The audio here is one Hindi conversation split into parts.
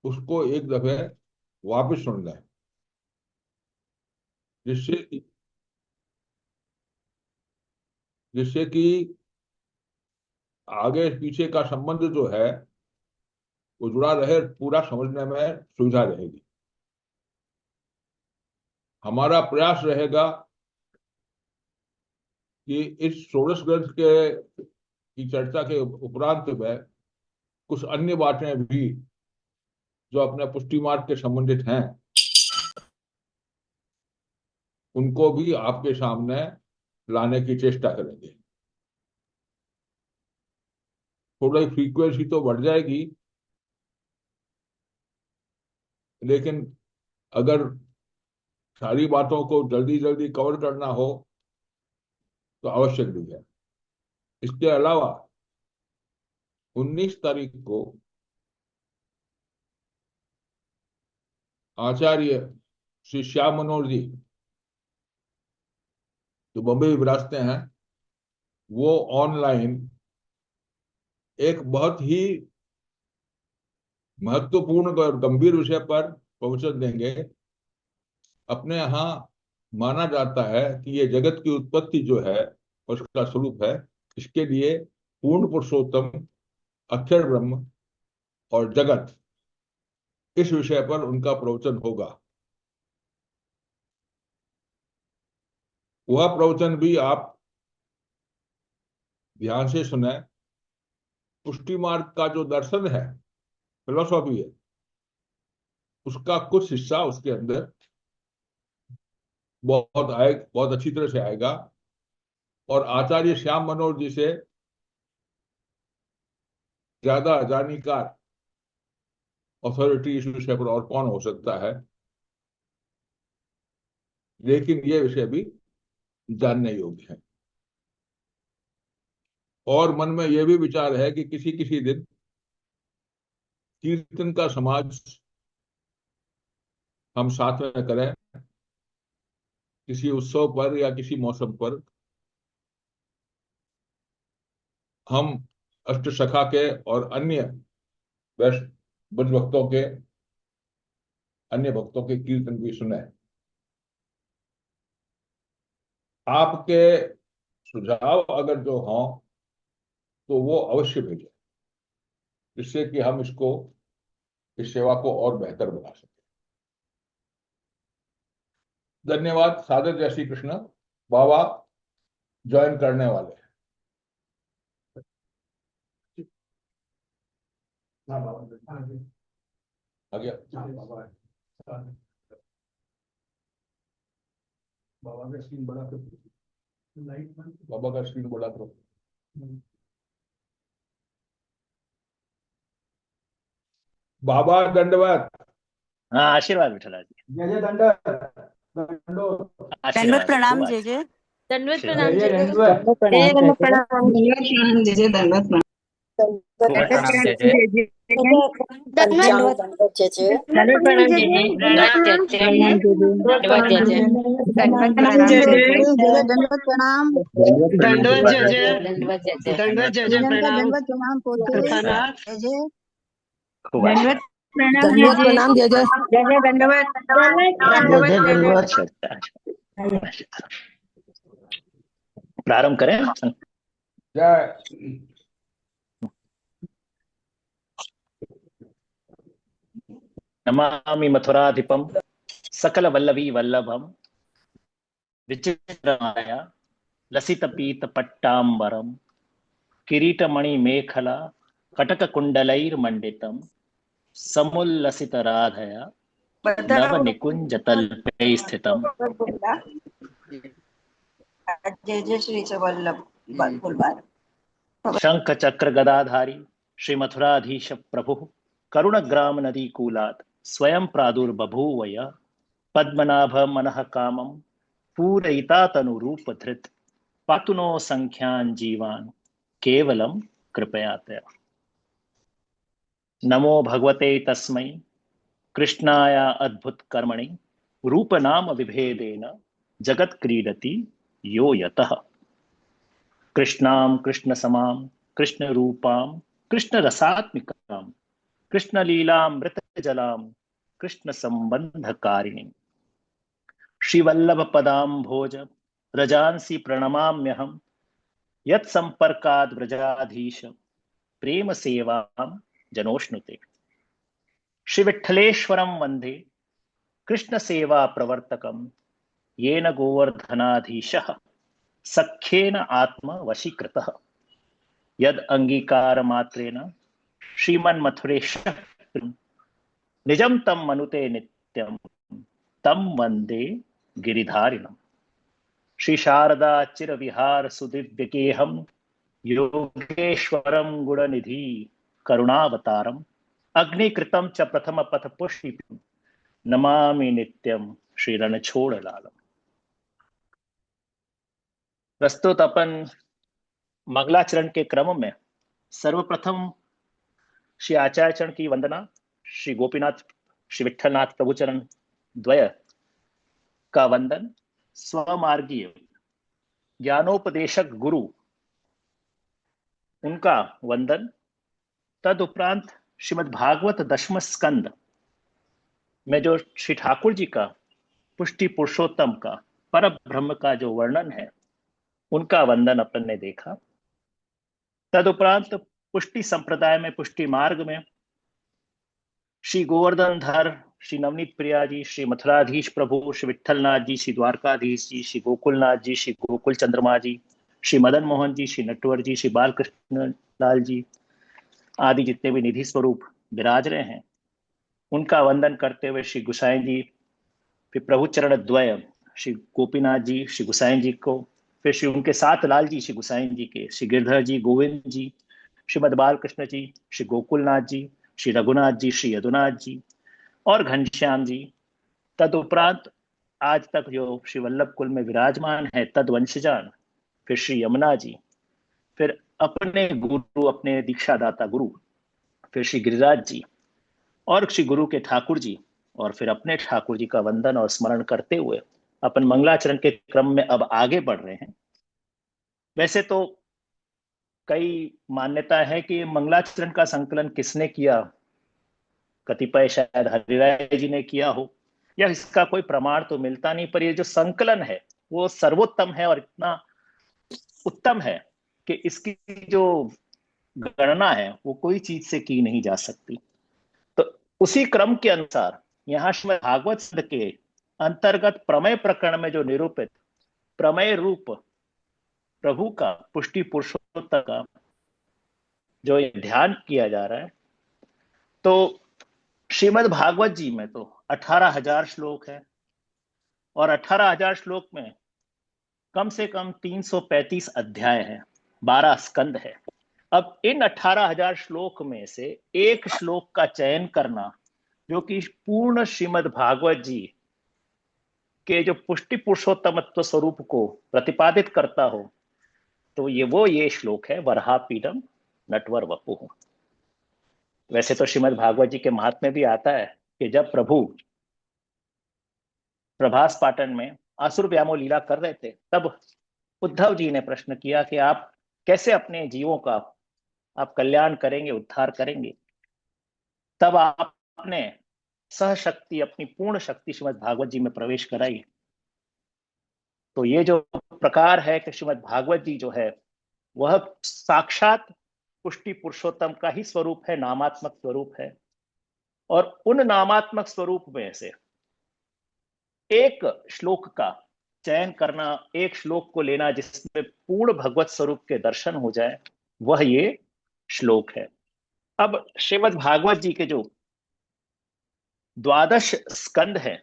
उसको एक दफे वापस सुन लें, जिससे जिससे कि आगे पीछे का संबंध जो है वो जुड़ा रहे, पूरा समझने में सुविधा रहेगी। हमारा प्रयास रहेगा कि इस षोडश ग्रंथ के की चर्चा के उपरांत में कुछ अन्य बातें भी जो अपने पुष्टि मार्ग के संबंधित हैं, उनको भी आपके सामने लाने की चेष्टा करेंगे। थोड़ी फ्रीक्वेंसी तो बढ़ जाएगी, लेकिन अगर सारी बातों को जल्दी जल्दी कवर करना हो तो आवश्यक भी है। इसके अलावा 19 तारीख को आचार्य श्री श्याम मनोहर जी, जो बम्बई विरासते हैं, वो ऑनलाइन एक बहुत ही महत्वपूर्ण और गंभीर विषय पर प्रवचन देंगे। अपने यहाँ माना जाता है कि ये जगत की उत्पत्ति जो है और उसका स्वरूप है, इसके लिए पूर्ण पुरुषोत्तम, अक्षर ब्रह्म और जगत, इस विषय पर उनका प्रवचन होगा। वह प्रवचन भी आप ध्यान से सुने। पुष्टि मार्ग का जो दर्शन है, फिलोसॉफी है, उसका कुछ हिस्सा उसके अंदर बहुत अच्छी तरह से आएगा। और आचार्य श्याम मनोहर जी से ज्यादा जानकार अथॉरिटी इस विषय पर और कौन हो सकता है। लेकिन ये विषय भी जानने योग्य है। और मन में यह भी विचार है कि किसी किसी दिन कीर्तन का समाज हम साथ में करें, किसी उत्सव पर या किसी मौसम पर। हम अष्ट सखा के और अन्य वैष्णव बुद्ध भक्तों के, अन्य भक्तों के कीर्तन भी सुने। आपके सुझाव अगर जो हों तो वो अवश्य भेजें, जिससे कि हम इस सेवा को और बेहतर बना सकें। धन्यवाद। सादर जय श्री कृष्ण। बाबा ज्वाइन करने वाले हैं। हाँ बाबा आ गया। बाबा का स्क्रीन बड़ा करो। बाबा का स्क्रीन बड़ा करो। बाबा दंडवत। हाँ, आशीर्वाद विठला जी। जय जय दंडवत। दंडो दंडवत आशीर्वाद प्रणाम खूब जय जय। दंडवत आशीर्वाद। प्रणाम जय जय जय जय। दंडवत। जय दंडवत प्रणाम प्रणाम जय जय दंडवत प्रणाम खूब प्रणाम जय जय। दंडवत दंडवत जय जय दंडवत प्रणाम जय जय। दंडवत जय जय। दंडवत जय जय। दंडवत प्रणाम जय जय जय जय। जय जय दंडवत प्रणाम दंडवत जय दंडवत जय जय जय। दंडवत जय जय पूजन का प्रणाम दंडवत प्रणाम पोते कृपानाथ जय जय खूब दंडवत आशीर्वाद। प्रणाम जय जय। प्रणाम जय जय जय जय दंडवत दंडवत दंडवत जय जय। अच्छा, अच्छा। प्रारंभ करें। जय। नमामि मथुराधिपम सकल वल्लभी वल्लभम विचित्रमाया लसित पीत पट्टांबरम किरीटमणि मेखला कटक कुंडलैर्मंडितम समुल्लसित राधया नव निकुंज तल्पे स्थितम। जय जय श्री वल्लभ फुलबार शंख चक्र गदाधारी श्री मथुराधीश प्रभु करुण ग्राम नदी कूलात् स्वयं प्रादुर्बभूव यः पद्मनाभ मनः कामं पूरयिता तनुरूप धृत पातु नो संख्यान जीवान केवलम कृपयातया। नमो भगवते तस्मै कृष्णाय अद्भुत कर्मणि रूप नाम विभेदेन जगत क्रीडति यो यतः। कृष्णां कृष्ण समां कृष्ण रूपां कृष्ण रसात्मिकां कृष्ण लीलामृत जलाम कृष्ण संबंधकारिणी श्रीवल्लभ पदाम्भोज रजांसि प्रणमाम्यहम् यत् संपर्काद् व्रजाधीश प्रेम सेवां जनोष्णुते। श्री विठ्ठलेश्वरं वंदे कृष्ण सेवा प्रवर्तकं येन गोवर्धनाधीशः सख्येन आत्म वशीकृतः यद अंगीकार मात्रेण श्रीमन्मथुरेशः निजं तम मनुते नित्यं तम वंदे गिरिधारिणम्। श्री शारदा चिर विहार सुदिव्यकेहं योगेश्वरं गुणनिधि करुणावतारम् अग्निकृतं च प्रथम पथ पुष्पितं नमामि नित्यं श्री रणछोड़लालम। प्रस्तुत अपन मंगलाचरण के क्रम में सर्वप्रथम श्री आचार्य चरण की वंदना, श्री गोपीनाथ श्री विठलनाथ प्रभुचरण द्वय का वंदन, स्वमार्गीय ज्ञानोपदेशक गुरु उनका वंदन, तदुपरांत श्रीमद् भागवत दशम स्कंद में जो श्री ठाकुर जी का पुष्टि पुरुषोत्तम का पर ब्रह्म का जो वर्णन है उनका वंदन अपन ने देखा। तदुपरांत पुष्टि संप्रदाय में पुष्टि मार्ग में श्री गोवर्धन धर श्री नवनीत प्रिया जी, श्री मथुराधीश प्रभु श्री विठलनाथ जी, श्री द्वारकाधीश जी, श्री गोकुलनाथ जी, श्री गोकुल चंद्रमा जी, श्री मदन मोहन जी, श्री नटवर जी, श्री बालकृष्ण लाल जी आदि जितने भी निधि स्वरूप विराज रहे हैं उनका वंदन करते हुए श्री गुसाई जी, फिर प्रभु चरण द्वय श्री गोपीनाथ जी, श्री गुसाई जी को, फिर श्री उनके साथ लाल जी श्री गुसाई जी के, श्री गिरधर जी, गोविंद जी, श्रीमद बालकृष्ण जी, श्री गोकुलनाथ जी, श्री रघुनाथ जी, श्री यदुनाथ जी और घनश्याम जी। तदुपरांत आज तक जो श्री वल्लभ कुल में विराजमान है तदवंशजान, फिर श्री यमुना जी, फिर अपने गुरु अपने दीक्षादाता गुरु, फिर श्री गिरिराज जी और श्री गुरु के ठाकुर जी, और फिर अपने ठाकुर जी का वंदन और स्मरण करते हुए अपन मंगलाचरण के क्रम में अब आगे बढ़ रहे हैं। वैसे तो कई मान्यता है कि मंगलाचरण का संकलन किसने किया, कतिपय शायद हरिराय जी ने किया हो, या इसका कोई प्रमाण तो मिलता नहीं, पर ये जो संकलन है वो सर्वोत्तम है और इतना उत्तम है कि इसकी जो गणना है वो कोई चीज से की नहीं जा सकती। तो उसी क्रम के अनुसार यहाँ श्रीमद् भागवत के अंतर्गत प्रमेय प्रकरण में जो निरूपित प्रमेय रूप प्रभु का पुष्टि पुरुषोत्तम का जो ध्यान किया जा रहा है, तो श्रीमद् भागवत जी में तो 18,000 श्लोक है और 18,000 श्लोक में कम से कम 335 अध्याय हैं, 12 स्कंद है। अब इन 18,000 श्लोक में से एक श्लोक का चयन करना जो कि पूर्ण श्रीमद् भागवत जी के जो पुष्टि पुरुषोत्तमत्व स्वरूप को प्रतिपादित करता हो, तो ये श्लोक है, वराहपीडम नटवर वपुः। वैसे तो श्रीमद् भागवत जी के महात्म्य भी आता है कि जब प्रभु प्रभास पाटन में असुर व्यामोह लीला कर रहे थे, तब उद्धव जी ने प्रश्न किया कि आप कैसे अपने जीवों का आप कल्याण करेंगे, उद्धार करेंगे। तब आपने सहशक्ति अपनी पूर्ण शक्ति श्रीमद् भागवत जी में प्रवेश कराई। तो ये जो प्रकार है कि श्रीमद् भागवत जी जो है वह साक्षात पुष्टि पुरुषोत्तम का ही स्वरूप है, नामात्मक स्वरूप है, और उन नामात्मक स्वरूप में से एक श्लोक का चयन करना, एक श्लोक को लेना जिसमें पूर्ण भगवत स्वरूप के दर्शन हो जाए, वह ये श्लोक है। अब श्रीमद् भागवत जी के जो 12 स्कंद हैं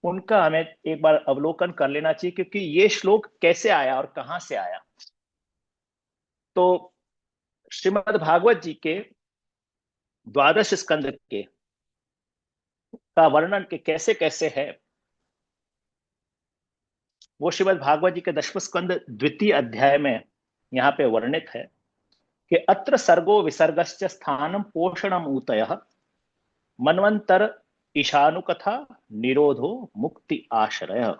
उनका हमें एक बार अवलोकन कर लेना चाहिए, क्योंकि ये श्लोक कैसे आया और कहां से आया। तो श्रीमद् भागवत जी के 12 स्कंद के का वर्णन के कैसे कैसे है, वो श्रीमद् भागवत जी के 10वें स्कंद द्वितीय अध्याय में यहाँ पे वर्णित है कि अत्र सर्गो विसर्गश्च स्थानम पोषणम ऊतयः मनवंतर ईशानुकथा निरोधो मुक्ति आश्रय।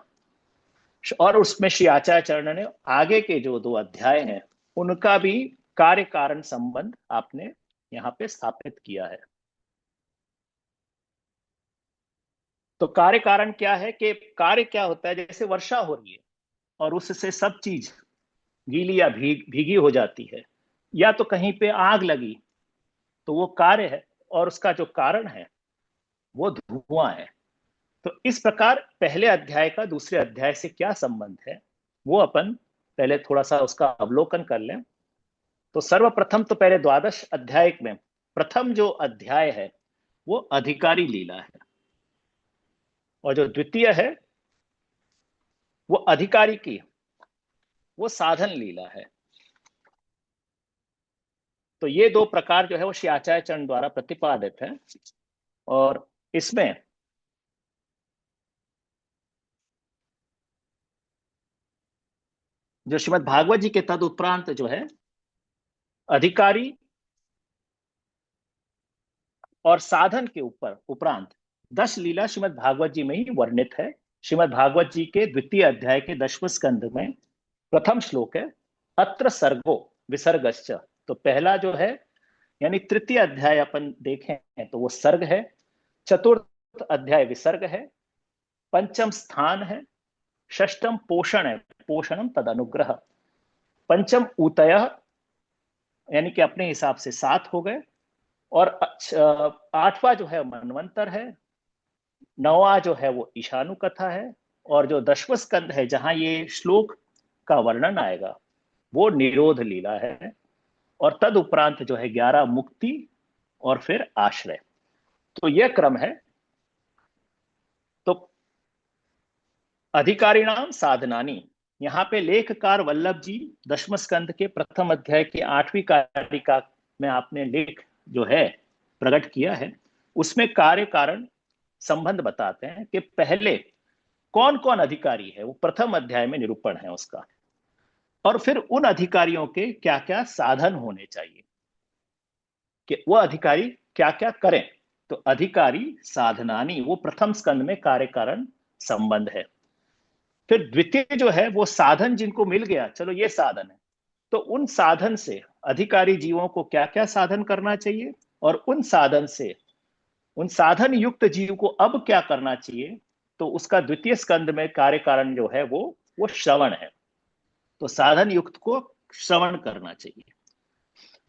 और उसमें श्री आचार्य चरण ने आगे के जो 2 अध्याय हैं उनका भी कार्य कारण संबंध आपने यहाँ पे स्थापित किया है। तो कार्य कारण क्या है कि कार्य क्या होता है, जैसे वर्षा हो रही है और उससे सब चीज गीली या भीगी हो जाती है, या तो कहीं पे आग लगी तो वो कार्य है, और उसका जो कारण है वो धुआं है। तो इस प्रकार पहले अध्याय का दूसरे अध्याय से क्या संबंध है वो अपन पहले थोड़ा सा उसका अवलोकन कर लें। तो सर्वप्रथम तो पहले द्वादश अध्याय में प्रथम जो अध्याय है वो अधिकारी लीला है, और जो द्वितीय है वो अधिकारी की वो साधन लीला है। तो ये दो प्रकार जो है वो श्री आचार्य चरण द्वारा प्रतिपादित है, और इसमें जो श्रीमद् भागवत जी के तद उपरांत जो है अधिकारी और साधन के ऊपर उपरांत 10 लीला श्रीमद् भागवत जी में ही वर्णित है। श्रीमद् भागवत जी के द्वितीय अध्याय के 10वें स्कंद में प्रथम श्लोक है अत्र सर्गो विसर्गश्च। तो पहला जो है यानी तृतीय अध्याय अपन देखें तो वो सर्ग है, चतुर्थ अध्याय विसर्ग है, पंचम स्थान है, षष्टम पोषण है, पोषणम तद अनुग्रह, पंचम ऊतय यानी कि अपने हिसाब से 7 हो गए, और 8वां जो है मनवंतर है, 9वां जो है वो ईशानु कथा है, और जो 10वां स्कंद है जहां ये श्लोक का वर्णन आएगा वो निरोध लीला है, और तद उपरांत जो है 11 मुक्ति और फिर आश्रय। तो यह क्रम है। तो अधिकारिणाम साधनानी, यहाँ पे लेखकार वल्लभ जी 10वें स्कंद के प्रथम अध्याय की 8वीं कारिका में आपने लेख जो है प्रकट किया है, उसमें कार्य कारण संबंध बताते हैं कि पहले कौन कौन अधिकारी है वो प्रथम अध्याय में निरूपण है उसका, और फिर उन अधिकारियों के क्या क्या साधन होने चाहिए कि वह अधिकारी क्या क्या करें। तो अधिकारी साधनानी वो प्रथम स्कंद में कार्य कारण संबंध है। फिर द्वितीय जो है वो साधन जिनको मिल गया, चलो ये साधन है, तो उन साधन से अधिकारी जीवों को क्या क्या साधन करना चाहिए, और उन साधन से उन साधन युक्त जीव को अब क्या करना चाहिए। तो उसका द्वितीय स्कंद में कार्य कारण जो है वो श्रवण है। तो साधन युक्त को श्रवण करना चाहिए,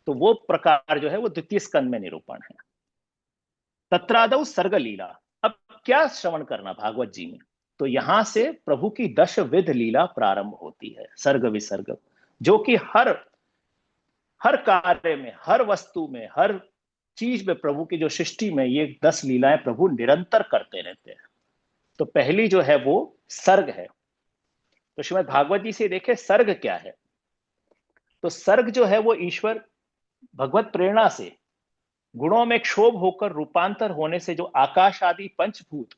तो वो प्रकार जो है वो द्वितीय स्कंद में निरूपण है। तत्रादौ सर्ग लीला, अब क्या श्रवण करना भागवत जी में, तो यहां से प्रभु की 10 विध लीला प्रारंभ होती है, सर्ग विसर्ग, जो कि हर कार्य में, हर वस्तु में, हर चीज में, प्रभु की जो सृष्टि में ये 10 लीलाएं प्रभु निरंतर करते रहते हैं। तो पहली जो है वो सर्ग है। तो श्रीमद् भागवत जी से देखे सर्ग क्या है, तो सर्ग जो है वो ईश्वर भगवत प्रेरणा से गुणों में क्षोभ होकर रूपांतर होने से जो आकाश आदि पंचभूत,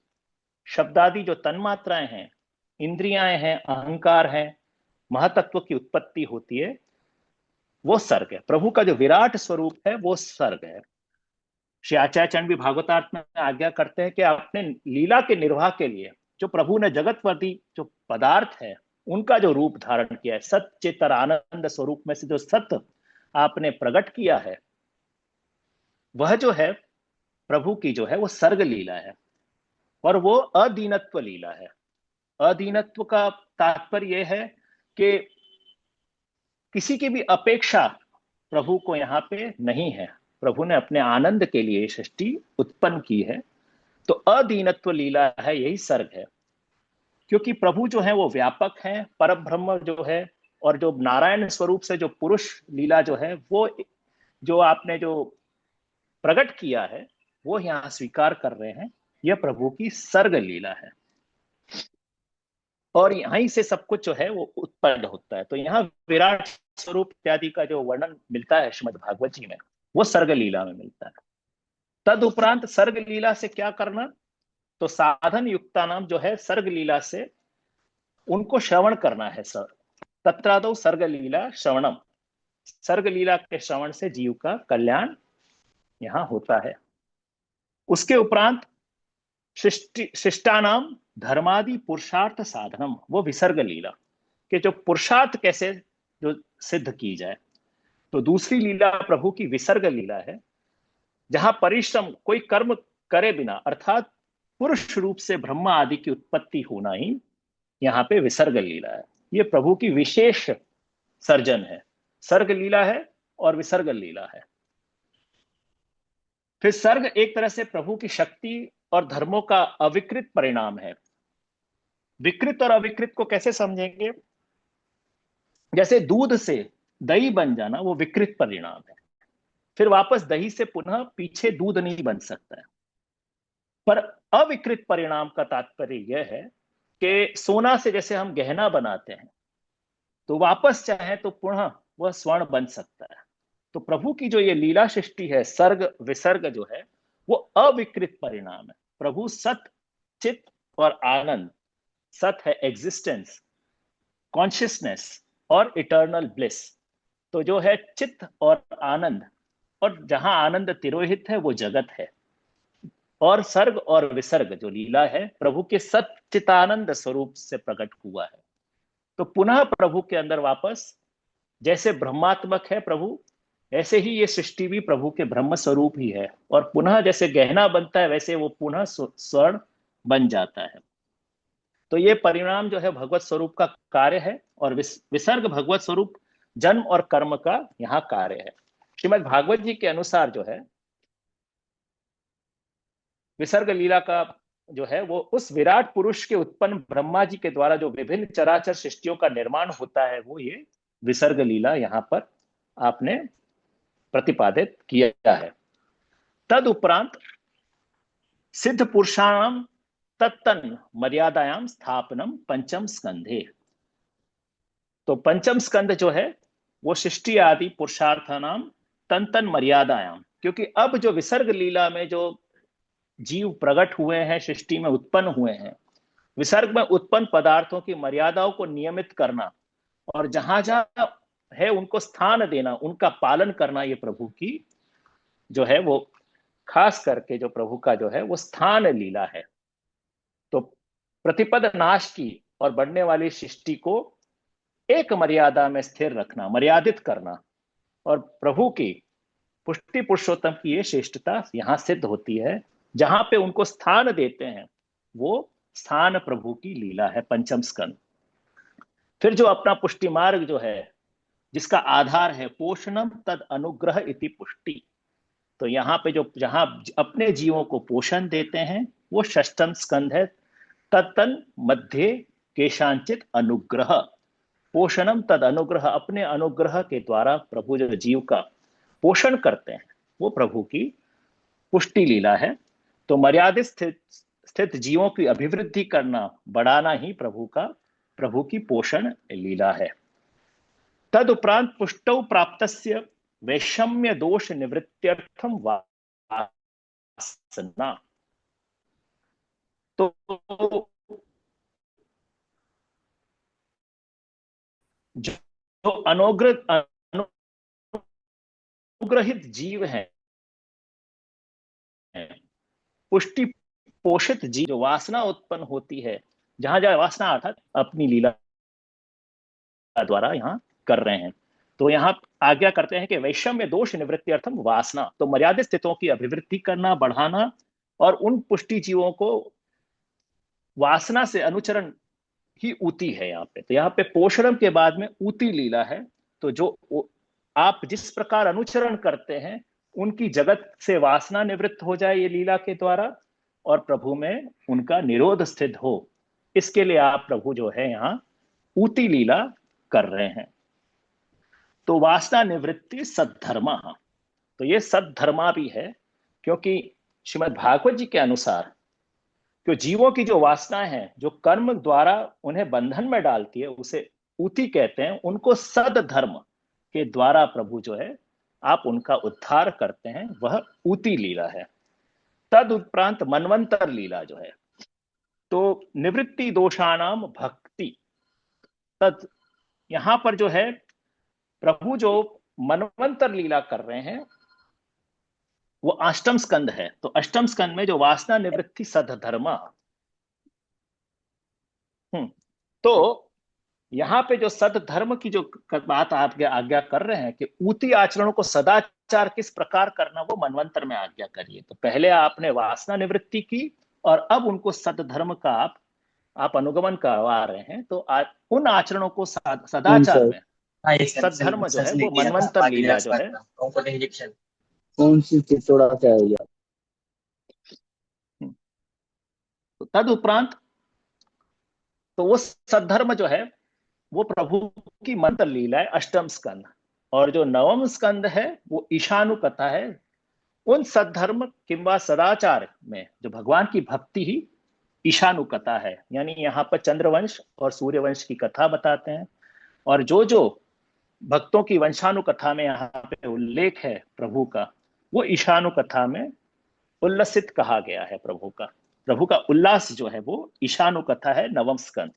शब्दादि जो तन्मात्राएं हैं, इंद्रियां हैं, अहंकार हैं, महातत्व की उत्पत्ति होती है, वो सर्ग है। प्रभु का जो विराट स्वरूप है वो सर्ग है। श्री आचार्य चरण भी भागवतार्थ में आज्ञा करते हैं कि अपने लीला के निर्वाह के लिए जो प्रभु ने जगतवर्ती जो पदार्थ है उनका जो रूप धारण किया है, सच्चेतर आनंद स्वरूप में से जो सत्य आपने प्रकट किया है, वह जो है प्रभु की जो है वो सर्ग लीला है, और वो अदीनत्व लीला है। अदीनत्व का तात्पर्य यह है कि किसी की भी अपेक्षा प्रभु को यहाँ पे नहीं है। प्रभु ने अपने आनंद के लिए सृष्टि उत्पन्न की है, तो अदीनत्व लीला है, यही सर्ग है। क्योंकि प्रभु जो है वो व्यापक है, परब्रह्म जो है, और जो नारायण स्वरूप से जो पुरुष लीला जो है वो जो आपने जो प्रकट किया है वो यहाँ स्वीकार कर रहे हैं, यह प्रभु की सर्ग लीला है, और यहीं से सब कुछ जो है वो उत्पन्न होता है। तो यहाँ विराट स्वरूप इत्यादि का जो वर्णन मिलता है श्रीमद् भागवत जी में, वो सर्ग लीला में मिलता है। तद उपरांत सर्ग लीला से क्या करना, तो साधन युक्ता नाम जो है सर्ग लीला से उनको श्रवण करना है। तत्रादौ सर्ग लीला श्रवणम, सर्ग लीला के श्रवण से जीव का कल्याण यहां होता है। उसके उपरांत शिष्टानाम धर्मादि पुरुषार्थ साधनम, वो विसर्ग लीला के जो पुरुषार्थ कैसे जो सिद्ध की जाए। तो दूसरी लीला प्रभु की विसर्ग लीला है, जहां परिश्रम कोई कर्म करे बिना, अर्थात पुरुष रूप से ब्रह्मा आदि की उत्पत्ति होना ही यहाँ पे विसर्ग लीला है। ये प्रभु की विशेष सर्जन है। सर्ग लीला है और विसर्ग लीला है। फिर सर्ग एक तरह से प्रभु की शक्ति और धर्मों का अविकृत परिणाम है। विकृत और अविकृत को कैसे समझेंगे? जैसे दूध से दही बन जाना वो विकृत परिणाम है, फिर वापस दही से पुनः पीछे दूध नहीं बन सकता है। पर अविकृत परिणाम का तात्पर्य यह है कि सोना से जैसे हम गहना बनाते हैं तो वापस चाहे तो पुनः वह स्वर्ण बन सकता है। तो प्रभु की जो ये लीला सृष्टि है, सर्ग विसर्ग जो है, वो अविकृत परिणाम है। प्रभु सत, चित और आनंद, सत है एग्जिस्टेंस, कॉन्शियसनेस और इटर्नल ब्लिस। तो जो है चित्त और आनंद, और जहां आनंद तिरोहित है वो जगत है। और सर्ग और विसर्ग जो लीला है प्रभु के सच्चितानंद स्वरूप से प्रकट हुआ है। तो पुनः प्रभु के अंदर वापस, जैसे ब्रह्मात्मक है प्रभु, ऐसे ही ये सृष्टि भी प्रभु के ब्रह्म स्वरूप ही है। और पुनः जैसे गहना बनता है वैसे वो पुनः स्वर्ण बन जाता है। तो ये परिणाम जो है भगवत स्वरूप का कार्य है, और विसर्ग भगवत स्वरूप जन्म और कर्म का यहाँ कार्य है। श्रीमद् भागवत जी के अनुसार जो है विसर्ग लीला का जो है वो उस विराट पुरुष के उत्पन्न ब्रह्मा जी के द्वारा जो विभिन्न चराचर सृष्टियों का निर्माण होता है, वो ये विसर्ग लीला यहाँ पर आपने प्रतिपादित किया है। तद उपरांत सिद्ध पुरुषाणाम तत्तन मर्यादायाम स्थापनम पंचम स्कंधे। तो पंचम स्कंध जो है वो सृष्टि आदि पुरुषार्थानाम तन मर्यादायाम, क्योंकि अब जो विसर्ग लीला में जो जीव प्रकट हुए हैं, सृष्टि में उत्पन्न हुए हैं, विसर्ग में उत्पन्न पदार्थों की मर्यादाओं को नियमित करना और जहां जहां है उनको स्थान देना, उनका पालन करना, ये प्रभु की जो है वो खास करके जो प्रभु का जो है वो स्थान लीला है। तो प्रतिपद नाश की और बढ़ने वाली सृष्टि को एक मर्यादा में स्थिर रखना, मर्यादित करना, और प्रभु की पुष्टि पुरुषोत्तम की ये श्रेष्ठता यहां सिद्ध होती है। जहां पे उनको स्थान देते हैं वो स्थान प्रभु की लीला है, पंचम स्कंद। फिर जो अपना पुष्टि मार्ग जो है जिसका आधार है पोषणम तद अनुग्रह इति पुष्टि, तो यहाँ पे जो जहां अपने जीवों को पोषण देते हैं वो षष्ठम स्कंद है। तत्तन मध्य केशांचित अनुग्रह, पोषणम तद अनुग्रह, अपने अनुग्रह के द्वारा प्रभु जो जीव का पोषण करते हैं वो प्रभु की पुष्टि लीला है। तो मर्यादित स्थित जीवों की अभिवृद्धि करना, बढ़ाना ही प्रभु की पोषण लीला है। तद उपरांत पुष्टौ प्राप्तस्य वैषम्य दोष निवृत्त्यर्थम वासना। तो जो अनुग्रहित जीव हैं, पुष्टि पोषित जीव, जो वासना उत्पन्न होती है, जहां जहां वासना अर्थात अपनी लीला द्वारा यहाँ कर रहे हैं, तो यहाँ आज्ञा करते हैं कि वैषम्य दोष निवृत्ति अर्थम वासना, तो मर्यादित स्थितों की अभिवृद्धि करना, बढ़ाना, और उन पुष्टि जीवों को वासना से अनुचरण ही ऊती है यहाँ पे। तो यहाँ पे पोषणम के बाद में ऊती लीला है। तो जो आप जिस प्रकार अनुचरण करते हैं उनकी जगत से वासना निवृत्त हो जाए ये लीला के द्वारा, और प्रभु में उनका निरोध स्थित हो, इसके लिए आप प्रभु जो है यहाँ ऊती लीला कर रहे हैं। तो वासना निवृत्ति सद्धर्मा, तो ये सद्धर्मा भी है, क्योंकि श्रीमद् भागवत जी के अनुसार जो जीवों की जो वासनाएं हैं, जो कर्म द्वारा उन्हें बंधन में डालती है, उसे ऊती कहते हैं। उनको सद्धर्म के द्वारा प्रभु जो है आप उनका उद्धार करते हैं, वह ऊती लीला है। तद उपरांत मनवंतर लीला जो है, तो निवृत्ति दोषाणाम भक्ति, तद यहां पर जो है प्रभु जो मनवंतर लीला कर रहे हैं वो अष्टम स्कंद है। तो अष्टम स्कंद में जो वासना निवृत्ति सद्धर्मा, तो यहाँ पे जो सद्धर्म की जो बात आप आज्ञा कर रहे हैं कि ऊती आचरणों को सदाचार किस प्रकार करना, वो मनवंतर में आज्ञा करिए। तो पहले आपने वासना निवृत्ति की और अब उनको सद्धर्म का आप अनुगमन करवा रहे हैं, तो उन आचरणों को सदाचार में सद्धर्म जो है वो मनवंतर लीला जो है, कौन सी चित्तौड़ा क्या है यार? तो तद उपरांत तो वो सद्धर्म जो है वो प्रभु की मंत्र लीला है, अष्टम स्कंद। और जो नवम स्कंद है वो ईशानु कथा है। उन सद्धर्म किंवा सदाचार में जो भगवान की भक्ति ही ईशानु कथा है, यानी यहाँ पर चंद्रवंश और सूर्यवंश की कथा बताते हैं। और जो जो भक्तों की वंशानु कथा में यहाँ पे उल्लेख है प्रभु का, वो ईशानु कथा में उल्लसित कहा गया है। प्रभु का उल्लास जो है वो ईशानु कथा है, नवम स्कंद।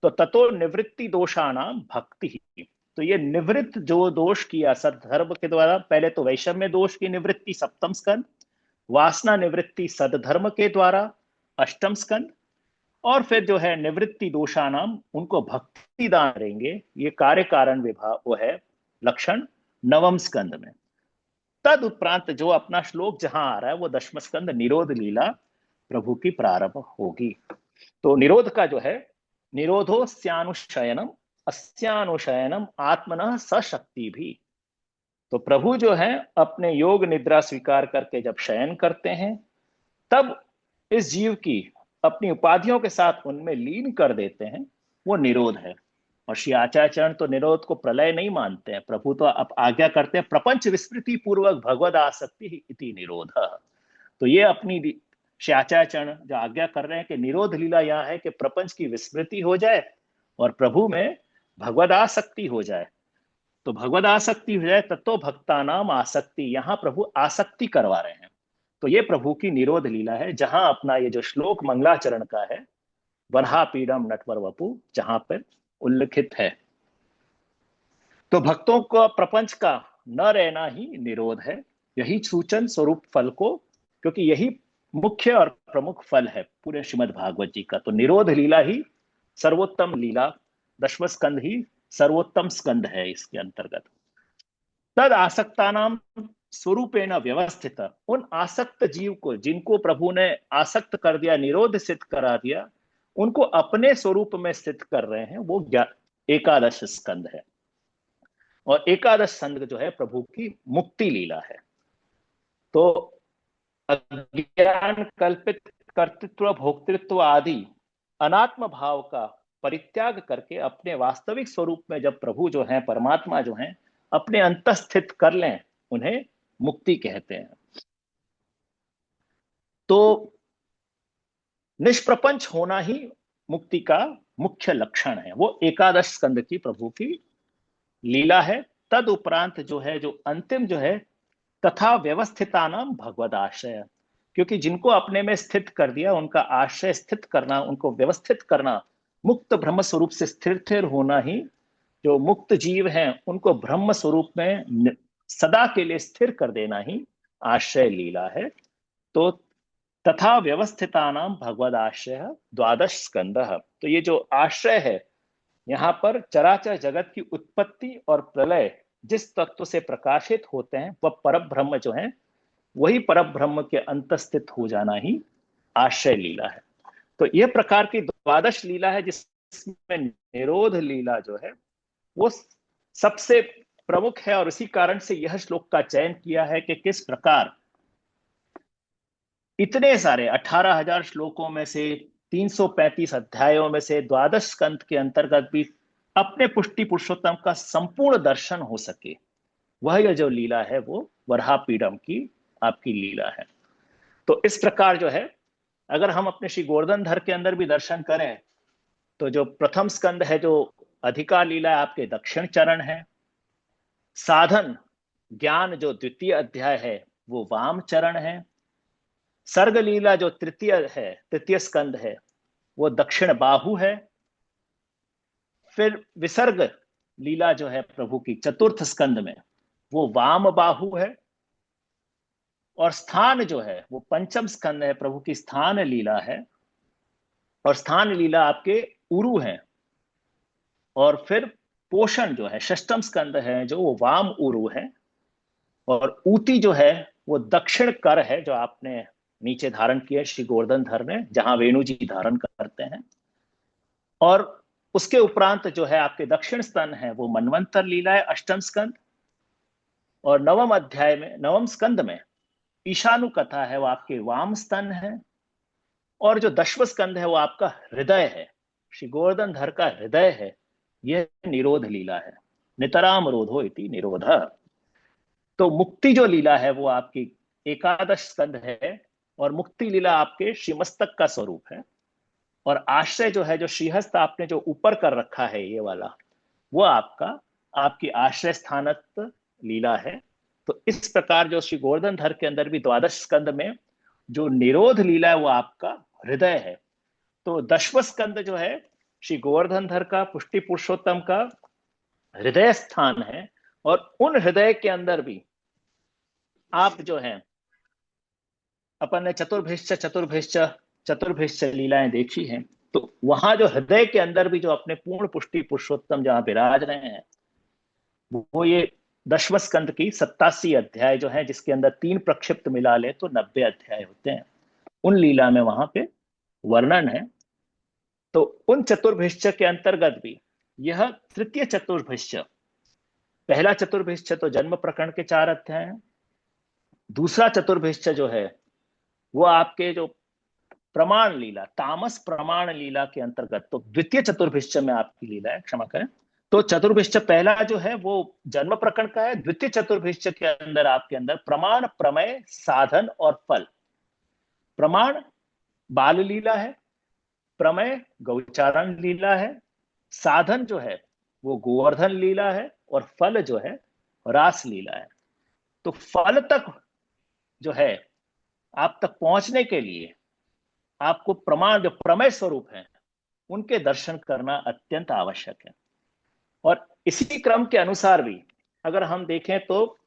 तो ततो निवृत्ति दोषाणाम भक्ति ही, तो ये निवृत्त जो दोष किया सद्धर्म के द्वारा, पहले तो वैषम्य दोष की निवृत्ति सप्तम स्कंद, वासना निवृत्ति सद्धर्म के द्वारा अष्टम स्कंद, और फिर जो है निवृत्ति दोषानाम उनको भक्ति दान करेंगे, ये कार्य कारण विभाग वो है लक्षण नवम स्कंद में। तद उपरांत जो अपना श्लोक जहां आ रहा है वो दशम स्कंद निरोध लीला प्रभु की प्रारंभ होगी। तो निरोध का जो है निरोधो स्यानुशयनम अस्यानुशयनम आत्मनः सशक्ति भी। तो प्रभु जो है अपने योग निद्रा स्वीकार करके जब शयन करते हैं, तब इस जीव की अपनी उपाधियों के साथ उनमें लीन कर देते हैं, वो निरोध है। और श्री आचार्यचरण तो निरोध को प्रलय नहीं मानते हैं। प्रभु तो अब आज्ञा करते हैं प्रपंच विस्मृति पूर्वक भगवद आसक्ति इति निरोध। तो ये अपनी श्री आचार्यचरण जो आज्ञा कर रहे हैं कि निरोध लीला यह है कि प्रपंच की विस्मृति हो जाए और प्रभु में भगवद आसक्ति हो जाए। तो भगवद आसक्ति हो जाए तत्तो भक्ता नाम आसक्ति, यहाँ प्रभु आसक्ति करवा रहे हैं। तो ये प्रभु की निरोध लीला है, जहां अपना ये जो श्लोक मंगलाचरण का है, वरहा पीडम नटवर वपु, जहां पर उल्लिखित है। तो भक्तों को प्रपंच का न रहना ही निरोध है, यही सूचन स्वरूप फल को, क्योंकि यही मुख्य और प्रमुख फल है पूरे श्रीमद् भागवत जी का। तो निरोध लीला ही सर्वोत्तम लीला, दशम स्कंद ही सर्वोत्तम स्कंद है इसके अंतर्गत। तद आसक्ता नाम स्वरूपेण व्यवस्थित, उन आसक्त जीव को जिनको प्रभु ने आसक्त कर दिया, निरोध सिद्ध करा दिया, उनको अपने स्वरूप में स्थित कर रहे हैं, वो एकादश स्कंद है। और एकादश स्कंद जो है प्रभु की मुक्ति लीला है। तो अज्ञान कल्पित कर्तृत्व भोक्तृत्व आदि अनात्म भाव का परित्याग करके अपने वास्तविक स्वरूप में जब प्रभु जो है परमात्मा जो है अपने अंतस्थित कर लें, उन्हें मुक्ति कहते हैं। तो निष्प्रपंच होना ही मुक्ति का मुख्य लक्षण है, वो एकादश स्कंद की प्रभु की लीला है। तद उपरांत जो है जो अंतिम जो है तथा व्यवस्थितानाम भगवद आश्रय, क्योंकि जिनको अपने में स्थित कर दिया उनका आश्रय स्थित करना, उनको व्यवस्थित करना, मुक्त ब्रह्म स्वरूप से स्थिर होना ही, जो मुक्त जीव हैं उनको ब्रह्म स्वरूप में सदा के लिए स्थिर कर देना ही आश्रय लीला है। तो तथा व्यवस्थितानाम भगवद आश्रय द्वादश स्कंद। तो ये जो आश्रय है यहाँ पर चराचर जगत की उत्पत्ति और प्रलय जिस तत्व से प्रकाशित होते हैं वह परब्रह्म जो है, वही परब्रह्म के अंतस्थित हो जाना ही आश्रय लीला है। तो यह प्रकार की द्वादश लीला है जिसमें निरोध लीला जो है वो सबसे प्रमुख है। और इसी कारण से यह श्लोक का चयन किया है कि किस प्रकार इतने सारे 18,000 श्लोकों में से 335 अध्यायों में से द्वादश स्कंद के अंतर्गत भी अपने पुष्टि पुरुषोत्तम का संपूर्ण दर्शन हो सके, वह यह जो लीला है वो वराहपीडम की आपकी लीला है। तो इस प्रकार जो है अगर हम अपने श्री गोवर्धनधर के अंदर भी दर्शन करें तो जो प्रथम स्कंद है जो अधिकार लीला आपके दक्षिण चरण है, साधन ज्ञान जो द्वितीय अध्याय है वो वाम चरण है, सर्ग लीला जो तृतीय स्कंद है वो दक्षिण बाहु है, फिर विसर्ग लीला जो है प्रभु की चतुर्थ स्कंद में वो वाम बाहु है, और स्थान जो है वो पंचम स्कंद है, प्रभु की स्थान लीला है, और स्थान लीला आपके उरु है। और फिर पोषण जो है षष्टम स्कंद है जो वो वाम उरु है, और ऊती जो है वो दक्षिण कर है जो आपने नीचे धारण किए श्री गोवर्धन धर ने, जहां वेणु जी धारण करते हैं। और उसके उपरांत जो है आपके दक्षिण स्तन है वो मनवंतर लीला है, अष्टम स्कंद। और नवम अध्याय में, नवम स्कंद में ईशानु कथा है, वो आपके वाम स्तन है। और जो दशम स्कंद है वो आपका हृदय है, श्री गोवर्धन धर का हृदय है। यह निरोध लीला है, नितराम रोधो इति निरोध। तो मुक्ति जो लीला है वो आपकी एकादश स्कंद है, और मुक्ति लीला आपके श्रीमस्तक का स्वरूप है। और आश्रय जो है, जो श्रीहस्त आपने जो ऊपर कर रखा है ये वाला, वो आपकी आश्रय स्थानत्व लीला है। तो इस प्रकार जो श्री गोवर्धन धर के अंदर भी द्वादश स्कंद में जो निरोध लीला है वो आपका हृदय है। तो दशम स्कंद जो है श्री गोवर्धन धर का, पुष्टि पुरुषोत्तम का हृदय स्थान है। और उन हृदय के अंदर भी आप जो है, अपन ने चतुर्भिश्च लीलाएं देखी हैं। तो वहां जो हृदय के अंदर भी जो अपने पूर्ण पुष्टि पुरुषोत्तम जहां विराज रहे हैं, वो ये दशम स्कंद की 87 अध्याय जो है, जिसके अंदर 3 प्रक्षिप्त मिला ले तो 90 अध्याय होते हैं, उन लीला में वहां पे वर्णन है। तो उन चतुर्भिश्च के अंतर्गत भी यह तृतीय चतुर्भिश्च, पहला चतुर्भिश्च तो जन्म प्रकरण के 4 अध्याय हैं। दूसरा चतुर्भिश्च जो है वो आपके जो प्रमाण लीला, तामस प्रमाण लीला के अंतर्गत, तो द्वितीय चतुर्भिश्च में आपकी लीला है, क्षमा करें। तो चतुर्भिश्च पहला जो है वो जन्म प्रकरण का है। द्वितीय चतुर्भिश्च के अंदर आपके अंदर प्रमाण, प्रमेय, साधन और फल। प्रमाण बाल लीला है, प्रमेय गौचारण लीला है, साधन जो है वो गोवर्धन लीला है, और फल जो है रास लीला है। तो फल तक जो है, आप तक पहुंचने के लिए आपको प्रमाण, जो प्रमेय स्वरूप है, उनके दर्शन करना अत्यंत आवश्यक है। और इसी क्रम के अनुसार भी अगर हम देखें तो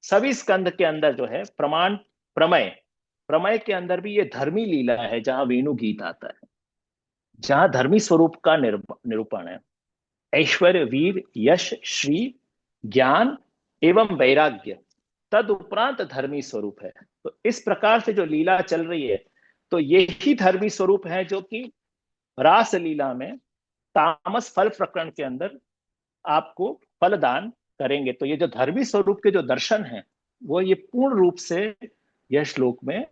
सभी स्कंद के अंदर जो है प्रमाण, प्रमेय के अंदर भी ये धर्मी लीला है, जहां वेणु गीत आता है, जहां धर्मी स्वरूप का निरूपण है। ऐश्वर्य, वीर, यश, श्री, ज्ञान एवं वैराग्य तद उपरांत धर्मी स्वरूप है। तो इस प्रकार से जो लीला चल रही है, तो यही धर्मी स्वरूप है जो कि रास लीला में तामस फल प्रकरण के अंदर आपको फलदान करेंगे। तो ये जो धर्मी स्वरूप के जो दर्शन हैं, वो ये पूर्ण रूप से यह श्लोक में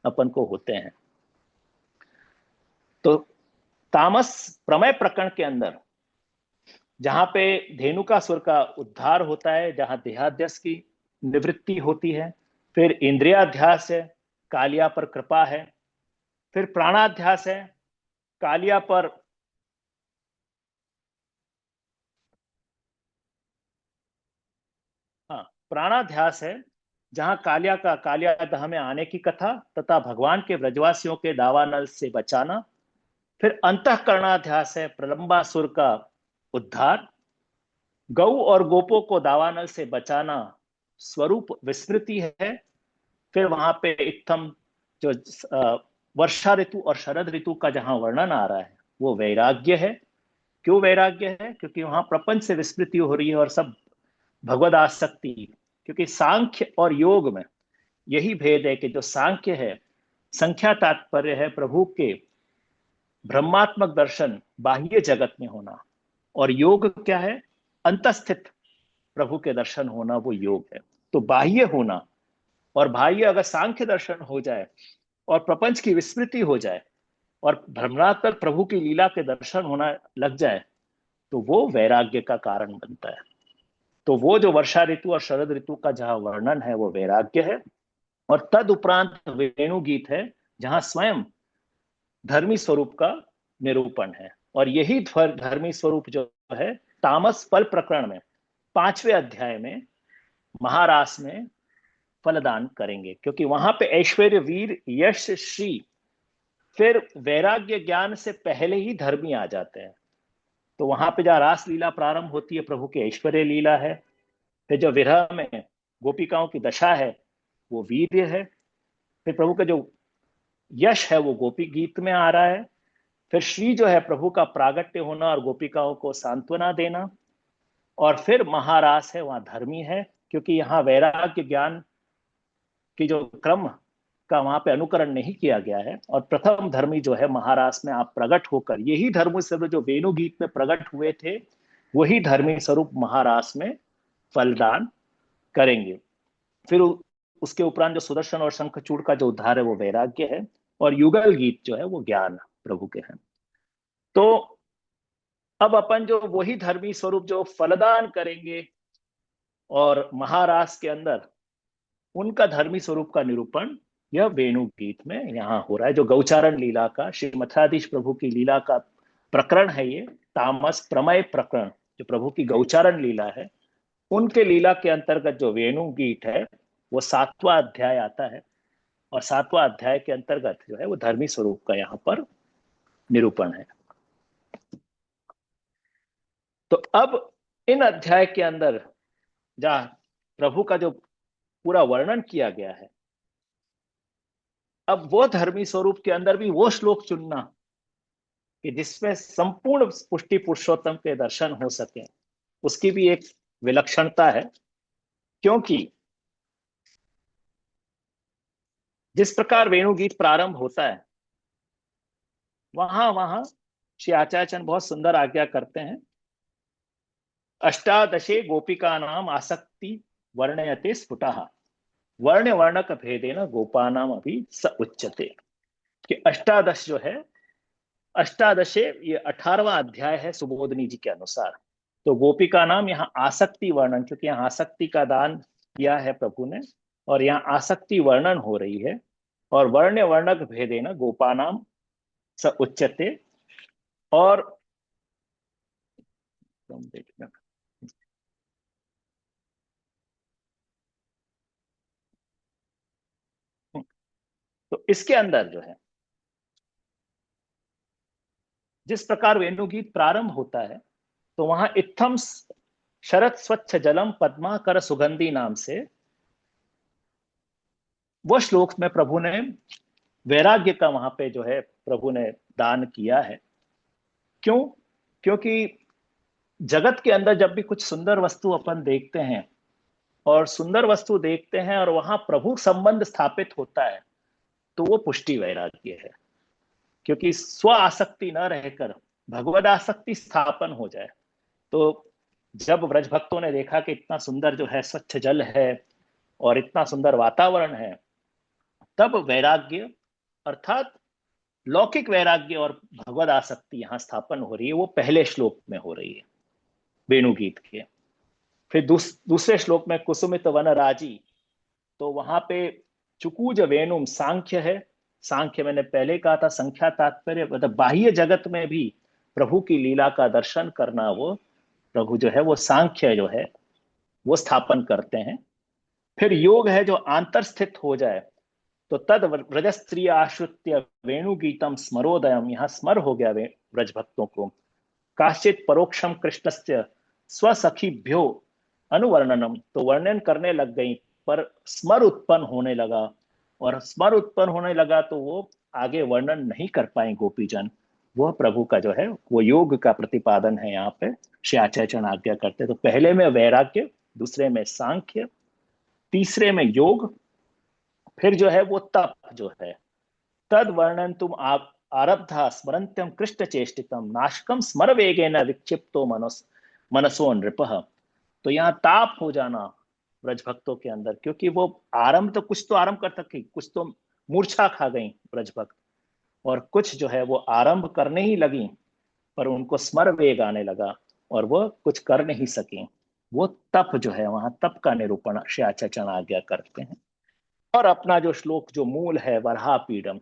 अपन को होते हैं। तो तामस प्रमेय प्रकरण के अंदर जहां पे धेनुकासुर का उद्धार होता है, जहां देहाध्यास की निवृत्ति होती है, फिर इंद्रियाध्यास है, कालिया पर कृपा है, फिर प्राणाध्यास है, कालिया पर प्राणाध्यास है, जहां कालिया दह में आने की कथा तथा भगवान के ब्रजवासियों के दावानल से बचाना। फिर अंतःकरणाध्यास है, प्रलंबासुर का उद्धार, गौ और गोपों को दावानल से बचाना, स्वरूप विस्मृति है। फिर वहां पे इत्थम जो वर्षा ऋतु और शरद ऋतु का जहां वर्णन आ रहा है, वो वैराग्य है। क्यों वैराग्य है? क्योंकि वहां प्रपंच से विस्मृति हो रही है और सब भगवद आसक्ति। क्योंकि सांख्य और योग में यही भेद है कि जो सांख्य है, संख्या तात्पर्य है प्रभु के ब्रह्मात्मक दर्शन बाह्य जगत में होना, और योग क्या है? अंतस्थित प्रभु के दर्शन होना, वो योग है। तो बाह्य होना और बाह्य अगर सांख्य दर्शन हो जाए और प्रपंच की विस्मृति हो जाए और ब्रह्मात्मक प्रभु की लीला के दर्शन होना लग जाए, तो वो वैराग्य का कारण बनता है। तो वो जो वर्षा ऋतु और शरद ऋतु का जहां वर्णन है वो वैराग्य है। और तद उपरांत वेणु गीत है, जहां स्वयं धर्मी स्वरूप का निरूपण है। और यही धर्मी स्वरूप जो है तामस फल प्रकरण में 5वें अध्याय में महारास में फलदान करेंगे, क्योंकि वहां पे ऐश्वर्य, वीर, यश, श्री, फिर वैराग्य ज्ञान से पहले ही धर्मी आ जाते हैं। तो वहां पे जहाँ रास लीला प्रारंभ होती है, प्रभु की ऐश्वर्य लीला है। फिर जो विरह में गोपिकाओं की दशा है वो वीर्य है। फिर प्रभु का जो यश है वो गोपी गीत में आ रहा है। फिर श्री जो है प्रभु का प्रागट्य होना और गोपिकाओं को सांत्वना देना। और फिर महारास है, वहां धर्मी है, क्योंकि यहाँ वैराग्य ज्ञान की जो क्रम का वहां पे अनुकरण नहीं किया गया है। और प्रथम धर्मी जो है महारास में आप प्रकट होकर, यही धर्म स्वरूप जो वेणु गीत में प्रकट हुए थे, वही धर्मी स्वरूप महारास में फलदान करेंगे। फिर उसके उपरांत जो सुदर्शन और शंखचूड़ का जो उद्धार है वो वैराग्य है, और युगल गीत जो है वो ज्ञान प्रभु के हैं। तो अब अपन जो वही धर्मी स्वरूप जो फलदान करेंगे, और महारास के अंदर उनका धर्मी स्वरूप का निरूपण यह वेणु गीत में यहाँ हो रहा है। जो गौचारण लीला का, श्री मथुराधीश प्रभु की लीला का प्रकरण है, ये तामस प्रमय प्रकरण जो प्रभु की गौचारण लीला है, उनके लीला के अंतर्गत जो वेणु गीत है वो 7वां अध्याय आता है। और 7वां अध्याय के अंतर्गत जो है वो धर्मी स्वरूप का यहाँ पर निरूपण है। तो अब इन अध्याय के अंदर जहाँ प्रभु का जो पूरा वर्णन किया गया है, अब वो धर्मी स्वरूप के अंदर भी वो श्लोक चुनना कि जिसमें संपूर्ण पुष्टि पुरुषोत्तम के दर्शन हो सके, उसकी भी एक विलक्षणता है। क्योंकि जिस प्रकार वेणुगीत प्रारंभ होता है, वहां वहां श्री आचार्य बहुत सुंदर आज्ञा करते हैं, अष्टादशे गोपिका नाम आसक्ति वर्णयते स्फुटः वर्ण वर्णक भेदेन गोपानाम अभी स उच्यते। कि अष्टादश जो है, अष्टादशे ये 18वां अध्याय है सुबोधनी जी के अनुसार। तो गोपिका नाम यहाँ आसक्ति वर्णन, क्योंकि यहाँ आसक्ति का दान किया है प्रभु ने, और यहाँ आसक्ति वर्णन हो रही है। और वर्ण वर्णक भेदेन गोपानाम स उच्यते। और तो इसके अंदर जो है, जिस प्रकार वेणुगीत प्रारंभ होता है, तो वहां इत्थम शरद स्वच्छ जलम पद्माकर सुगंधी नाम से वो श्लोक में प्रभु ने वैराग्य का वहां पे जो है प्रभु ने दान किया है। क्यों? क्योंकि जगत के अंदर जब भी कुछ सुंदर वस्तु अपन देखते हैं, और सुंदर वस्तु देखते हैं और वहां प्रभु संबंध स्थापित होता है, तो वो पुष्टि वैराग्य है। क्योंकि स्व आसक्ति न रहकर भगवद आसक्ति स्थापन हो जाए। तो जब ब्रज भक्तों ने देखा कि इतना सुंदर जो है स्वच्छ जल है और इतना सुंदर वातावरण है, तब वैराग्य अर्थात लौकिक वैराग्य और भगवद आसक्ति यहाँ स्थापन हो रही है। वो पहले श्लोक में हो रही है वेणुगीत के। फिर दूसरे श्लोक में कुसुमित वन राजी, तो वहां पे चुकूज वेणुम सांख्य है। सांख्य मैंने पहले कहा था, संख्या तात्पर्य मतलब बाह्य जगत में भी प्रभु की लीला का दर्शन करना, वो प्रभु जो है वो सांख्य जो है वो स्थापन करते हैं। फिर योग है जो आंतर स्थित हो जाए, तो तद व्रज स्त्री आश्रित्य वेणुगीतम स्मरोदयम, यहाँ स्मर हो गया व्रज भक्तों को। काश्चित परोक्षम कृष्णस्य स्वसखीभ्यो अनुवर्णनम, तो वर्णन करने लग गई पर स्मर उत्पन्न होने लगा, और स्मर उत्पन्न होने लगा तो वो आगे वर्णन नहीं कर पाए गोपीजन। वह प्रभु का जो है वो योग का प्रतिपादन है यहाँ पे श्री आचार्य आज्ञा करते। तो पहले में वैराग्य, दूसरे में सांख्य, तीसरे में योग, फिर जो है वो तप जो है, तद वर्णन तुम आप आरब्धा स्मरंत्यम कृष्ण चेष्टितम नाशकम स्मर वेगेन विक्षिप्तो मनसो नृपः। तो यहाँ ताप हो जाना ब्रज भक्तों के अंदर, क्योंकि वो आरंभ तो कुछ तो आरंभ कर सकी, कुछ तो मूर्छा खा गई ब्रज भक्त, और कुछ जो है वो आरंभ करने ही लगी पर उनको स्मर वेग आने लगा और वो कुछ कर नहीं सकी। वो तप जो है, वहां तप का निरूपण श्री आचार्य आज्ञा करते हैं। और अपना जो श्लोक जो मूल है वरहा पीडम,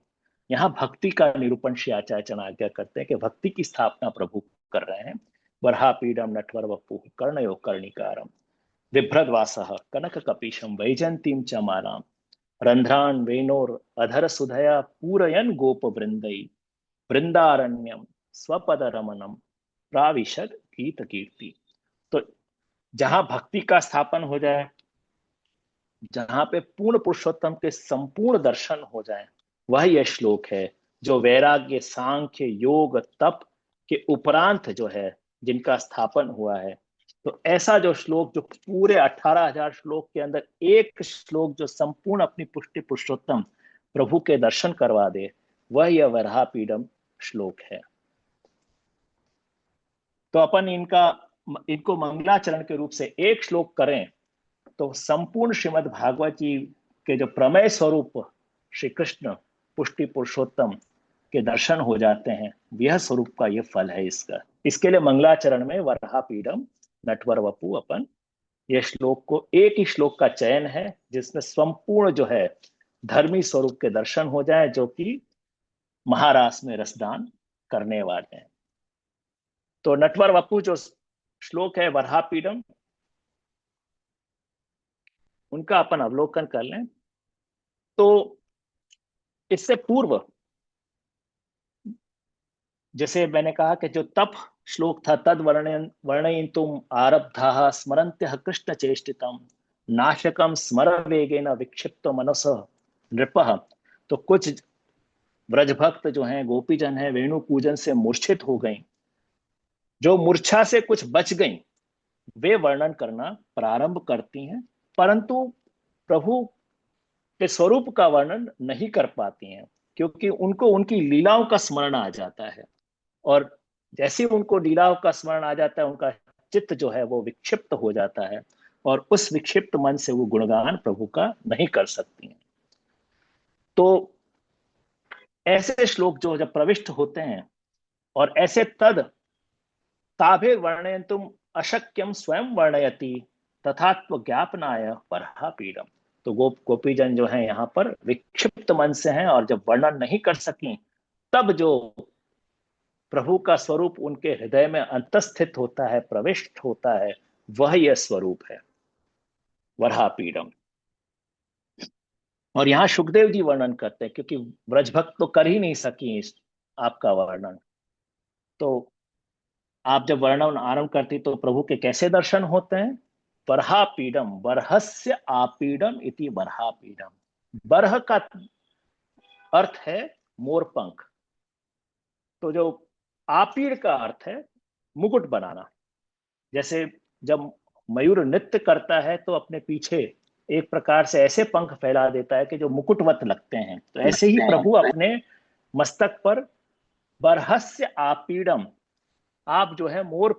यहाँ भक्ति का निरूपण श्री आचार्य आज्ञा करते हैं कि भक्ति की स्थापना प्रभु कर रहे हैं। वरहा पीडम नटवर वपु कर्णयो कर्णिकारम बिभ्रद्वासः कनक कपीशम वैजंतीम च मालाम रंध्रान वेणोर अधर सुधया पूरयन गोप वृंदई वृंदारण्यम स्वपद रमणम प्राविशद गीत कीर्ति। तो जहां भक्ति का स्थापन हो जाए, जहां पे पूर्ण पुरुषोत्तम के संपूर्ण दर्शन हो जाए, वह यह श्लोक है जो वैराग्य सांख्य योग तप के उपरांत जो है जिनका स्थापन हुआ है। तो ऐसा जो श्लोक जो पूरे 18,000 श्लोक के अंदर एक श्लोक जो संपूर्ण अपनी पुष्टि पुरुषोत्तम प्रभु के दर्शन करवा दे, वह यह वराहपीडम श्लोक है। तो अपन इनको मंगलाचरण के रूप से एक श्लोक करें तो संपूर्ण श्रीमद् भागवत जी के जो प्रमेय स्वरूप श्री कृष्ण पुष्टि पुरुषोत्तम के दर्शन हो जाते हैं। यह स्वरूप का यह फल है इसका। इसके लिए मंगलाचरण में वराहपीडम नटवर वपु अपन यह श्लोक को एक ही श्लोक का चयन है जिसमें संपूर्ण जो है धर्मी स्वरूप के दर्शन हो जाए, जो कि महारास में रसदान करने वाले हैं। तो नटवर वपु जो श्लोक है वराहपीडम, उनका अपन अवलोकन कर लें। तो इससे पूर्व जैसे मैंने कहा कि जो तप श्लोक था, तद वर्णयितुम आरब्धाः स्मरन्त्यः कृष्ण चेष्टितम नाशकम स्मर वेगेन विक्षिप्त मनसः नृपः। तो कुछ ब्रज भक्त जो हैं, गोपीजन हैं, वेणु पूजन से मूर्छित हो गई, जो मूर्छा से कुछ बच गई, वे वर्णन करना प्रारंभ करती हैं, परंतु प्रभु के स्वरूप का वर्णन नहीं कर पाती हैं, क्योंकि उनको उनकी लीलाओं का स्मरण आ जाता है। और जैसे ही उनको लीलाओं का स्मरण आ जाता है, उनका चित्त जो है वो विक्षिप्त हो जाता है, और उस विक्षिप्त मन से वो गुणगान प्रभु का नहीं कर सकती हैं। तो ऐसे श्लोक जो जब प्रविष्ट होते हैं, और ऐसे तद ताभे वर्णयन्तुम अशक्यम स्वयं वर्णयति तथात्व ज्ञापनाय वराहपीडम। तो गोपीजन जो है यहाँ पर विक्षिप्त मन से हैं, और जब वर्णन नहीं कर सकी, तब जो प्रभु का स्वरूप उनके हृदय में अंतस्थित होता है, प्रविष्ट होता है, वह यह स्वरूप है वराहपीडम। और यहाँ सुखदेव जी वर्णन करते हैं, क्योंकि व्रजभक्त तो कर ही नहीं सकी इस आपका वर्णन। तो आप जब वर्णन आरंभ करती तो प्रभु के कैसे दर्शन होते हैं? वराहपीडम, बरहस्य आपीडम इति वराहपीडम। बरह का अर्थ है मोरपंख, तो जो आपीड़ का अर्थ है मुकुट बनाना। जैसे जब मयूर नृत्य करता है तो अपने पीछे एक प्रकार से ऐसे पंख फैला देता है कि जो मुकुटवत लगते हैं, तो ऐसे ही प्रभु अपने मस्तक पर बरहस्य आपीडम, आप जो है मोर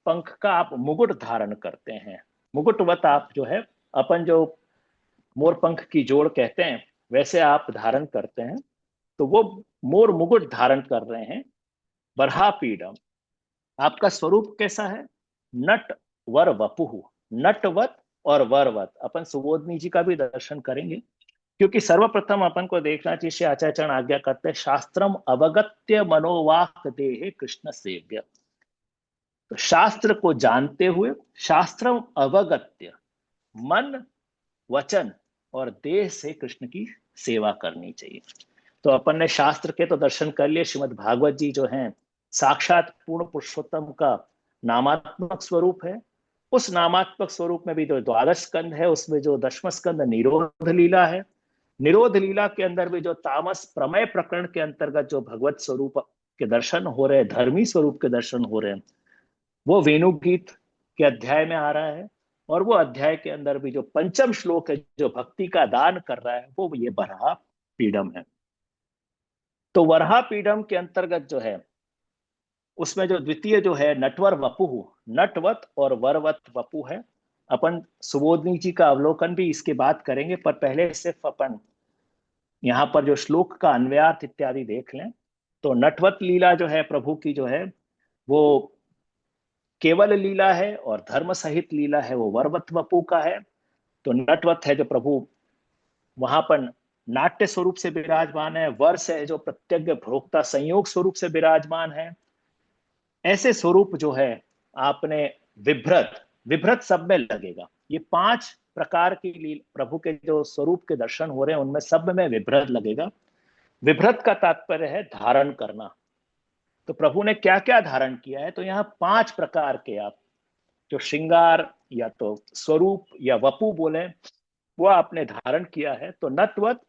पंख का आप मुकुट धारण करते हैं। मुकुटवत आप जो है अपन जो मोर पंख की जोड़ कहते हैं वैसे आप धारण करते हैं, तो वो मोर मुकुट धारण कर रहे हैं। वराहपीडम, आपका स्वरूप कैसा है? नट वर वपुः, नटवत और वरवत। अपन सुबोधनी जी का भी दर्शन करेंगे, क्योंकि सर्वप्रथम अपन को देखना चाहिए, श्री आचार्य आज्ञा करते हैं, शास्त्रम अवगत्य मनोवाक देहे कृष्ण सेव्य। तो शास्त्र को जानते हुए, शास्त्रम अवगत्य, मन वचन और देह से कृष्ण की सेवा करनी चाहिए। तो अपन ने शास्त्र के तो दर्शन कर लिए। श्रीमद् भागवत जी जो हैं साक्षात पूर्ण पुरुषोत्तम का नामात्मक स्वरूप है। उस नामात्मक स्वरूप में भी जो द्वादश स्कंद है, उसमें जो दशम स्कंद निरोध लीला है, निरोध लीला के अंदर भी जो तामस प्रमेय प्रकरण के अंतर्गत जो भगवत स्वरूप के दर्शन हो रहे हैं, धर्मी स्वरूप के दर्शन हो रहे हैं, वो वेणु गीत के अध्याय में आ रहा है। और वो अध्याय के अंदर भी जो पंचम श्लोक है जो भक्ति का दान कर रहा है, वो ये वराहपीडम है। तो वराहपीडम के अंतर्गत जो है उसमें जो द्वितीय जो है नटवर वपुः, नटवत और वरवत वपु है। अपन सुबोधनी जी का अवलोकन भी इसके बाद करेंगे, पर पहले सिर्फ अपन यहाँ पर जो श्लोक का अन्वयार्थ इत्यादि देख लें। तो नटवत लीला जो है प्रभु की जो है वो केवल लीला है, और धर्म सहित लीला है वो वरवत वपु का है। तो नटवत है जो प्रभु वहां पर नाट्य स्वरूप से विराजमान है, वर से है जो प्रत्यज्ञ भोक्ता संयोग स्वरूप से विराजमान है। ऐसे स्वरूप जो है आपने विभ्रत सब में लगेगा। ये 5 प्रकार की प्रभु के जो स्वरूप के दर्शन हो रहे हैं उनमें सब में विभ्रत लगेगा। विभ्रत का तात्पर्य है धारण करना। तो प्रभु ने क्या क्या धारण किया है? तो यहाँ 5 प्रकार के आप जो श्रृंगार या तो स्वरूप या वपु बोले वो आपने धारण किया है। तो नटवत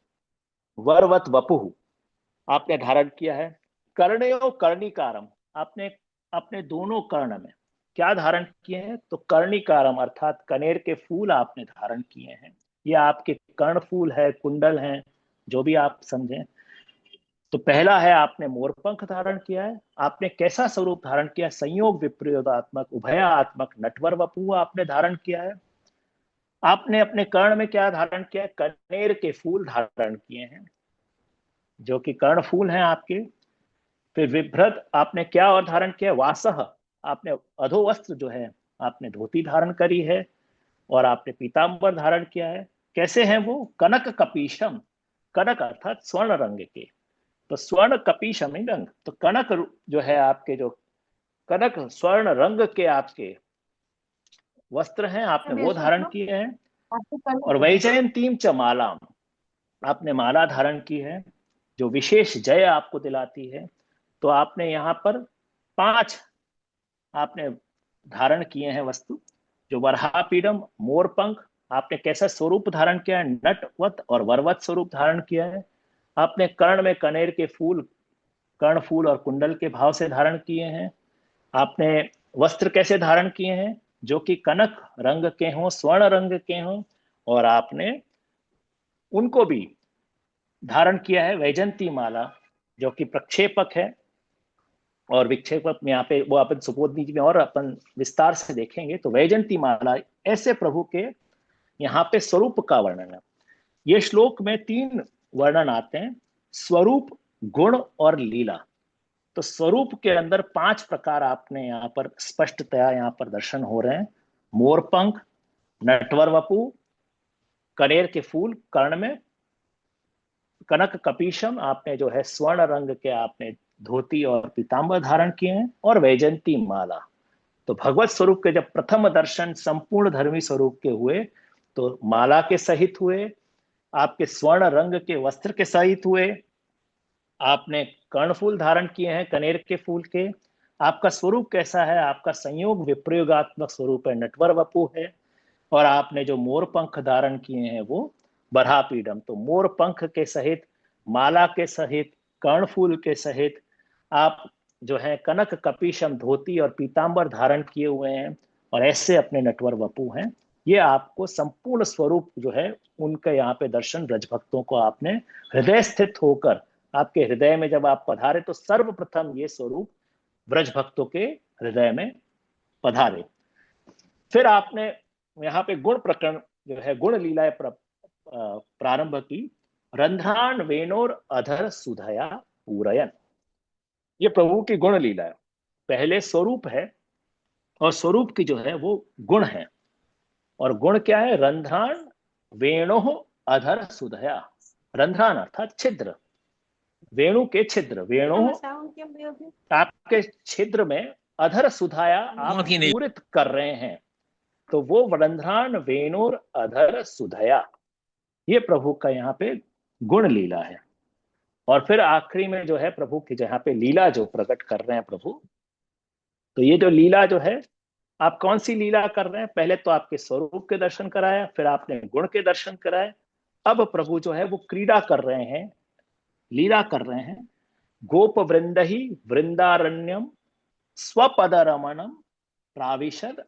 वरवत वपुः आपने धारण किया है। कर्णयो कर्णिकारम, आपने अपने दोनों कर्ण में क्या धारण किए हैं? तो कर्णिकारम अर्थात कनेर के फूल आपने धारण किए हैं। ये आपके कर्ण फूल है, कुंडल हैं, जो भी आप समझें। तो पहला है आपने मोरपंख धारण किया है। आपने कैसा स्वरूप धारण किया? संयोग विप्रयोगात्मक उभयात्मक नटवर वपु आपने धारण किया है। आपने अपने कर्ण में क्या धारण किया है? कनेर के फूल धारण किए हैं, जो कि कर्ण फूल हैं आपके। फिर विभ्रत आपने क्या और धारण किया? वासह, आपने अधोवस्त्र जो है आपने धोती धारण करी है। और आपने पीतांबर धारण किया है। कैसे हैं वो? कनक कपीशम, कनक अर्थात स्वर्ण रंग के। तो स्वर्ण कपीशम ही रंग, तो कनक जो है आपके, जो कनक स्वर्ण रंग के आपके वस्त्र हैं, आपने वो धारण किए हैं। और वैजयंतीम च मालाम, आपने माला धारण की है जो विशेष जय आपको दिलाती है। तो आपने यहाँ पर 5 आपने धारण किए हैं वस्तु। जो वरहापीडम, मोरपंख, आपने कैसा स्वरूप धारण किया है? नटवत और वरवत स्वरूप धारण किया है। आपने कर्ण में कनेर के फूल, कर्ण फूल और कुंडल के भाव से धारण किए हैं। आपने वस्त्र कैसे धारण किए हैं? जो कि कनक रंग के हों, स्वर्ण रंग के हों। और आपने उनको भी धारण किया है वैजंती माला, जो कि प्रक्षेपक है और विक्षेपक में यहाँ पे वो अपन सुबोधनी जी में और अपन विस्तार से देखेंगे। तो वैजंती माला ऐसे प्रभु के यहाँ पे स्वरूप का वर्णन है। ये श्लोक में 3 वर्णन आते हैं, स्वरूप, गुण और लीला। तो स्वरूप के अंदर 5 प्रकार आपने यहाँ पर स्पष्टतया यहाँ पर दर्शन हो रहे हैं। मोरपंख, नटवर वपु, कनेर के फूल कर्ण में, कनक कपीशम, आपने जो है स्वर्ण रंग के आपने धोती और पीतांबर धारण किए हैं। और वैजंती माला। तो भगवत स्वरूप के जब प्रथम दर्शन संपूर्ण धर्मी स्वरूप के हुए तो माला के सहित हुए, आपके स्वर्ण रंग के वस्त्र के सहित हुए, आपने कर्णफूल धारण किए हैं कनेर के फूल के। आपका स्वरूप कैसा है? आपका संयोग विप्रयोगात्मक स्वरूप है, नटवर वपु है। और आपने जो मोर पंख धारण किए हैं वो बरहापीडम। तो मोर पंख के सहित, माला के सहित, कर्णफूल के सहित आप जो है कनक कपीशम धोती और पीतांबर धारण किए हुए हैं और ऐसे अपने नटवर वपु हैं। ये आपको संपूर्ण स्वरूप जो है उनके यहाँ पे दर्शन ब्रज भक्तों को आपने हृदय स्थित होकर, आपके हृदय में जब आप पधारे तो सर्वप्रथम ये स्वरूप ब्रज भक्तों के हृदय में पधारे। फिर आपने यहाँ पे गुण प्रकरण जो है, गुण लीलाएं प्रारंभ की। रंध्रान वेणोर अधर सुधया पूरयन, ये प्रभु की गुण लीला है। पहले स्वरूप है और स्वरूप की जो है वो गुण है। और गुण क्या है? रंध्रान वेणो अधर सुधया, रंध्रान अर्थात छिद्र, वेणु के छिद्र, वेणु आपके छिद्र में अधर सुधाया आप पूरित कर रहे हैं। तो वो रंध्रान वेणुर अधर सुधया, ये प्रभु का यहाँ पे गुण लीला है। और फिर आखिरी में जो है प्रभु की जहाँ पे लीला जो प्रकट कर रहे हैं प्रभु, तो ये जो लीला जो है, आप कौन सी लीला कर रहे हैं? पहले तो आपके स्वरूप के दर्शन कराया, फिर आपने गुण के दर्शन कराए। अब प्रभु जो है वो क्रीड़ा कर रहे हैं, लीला कर रहे हैं। गोप वृंद ही वृंदारण्यम स्वपद रमणम प्राविशद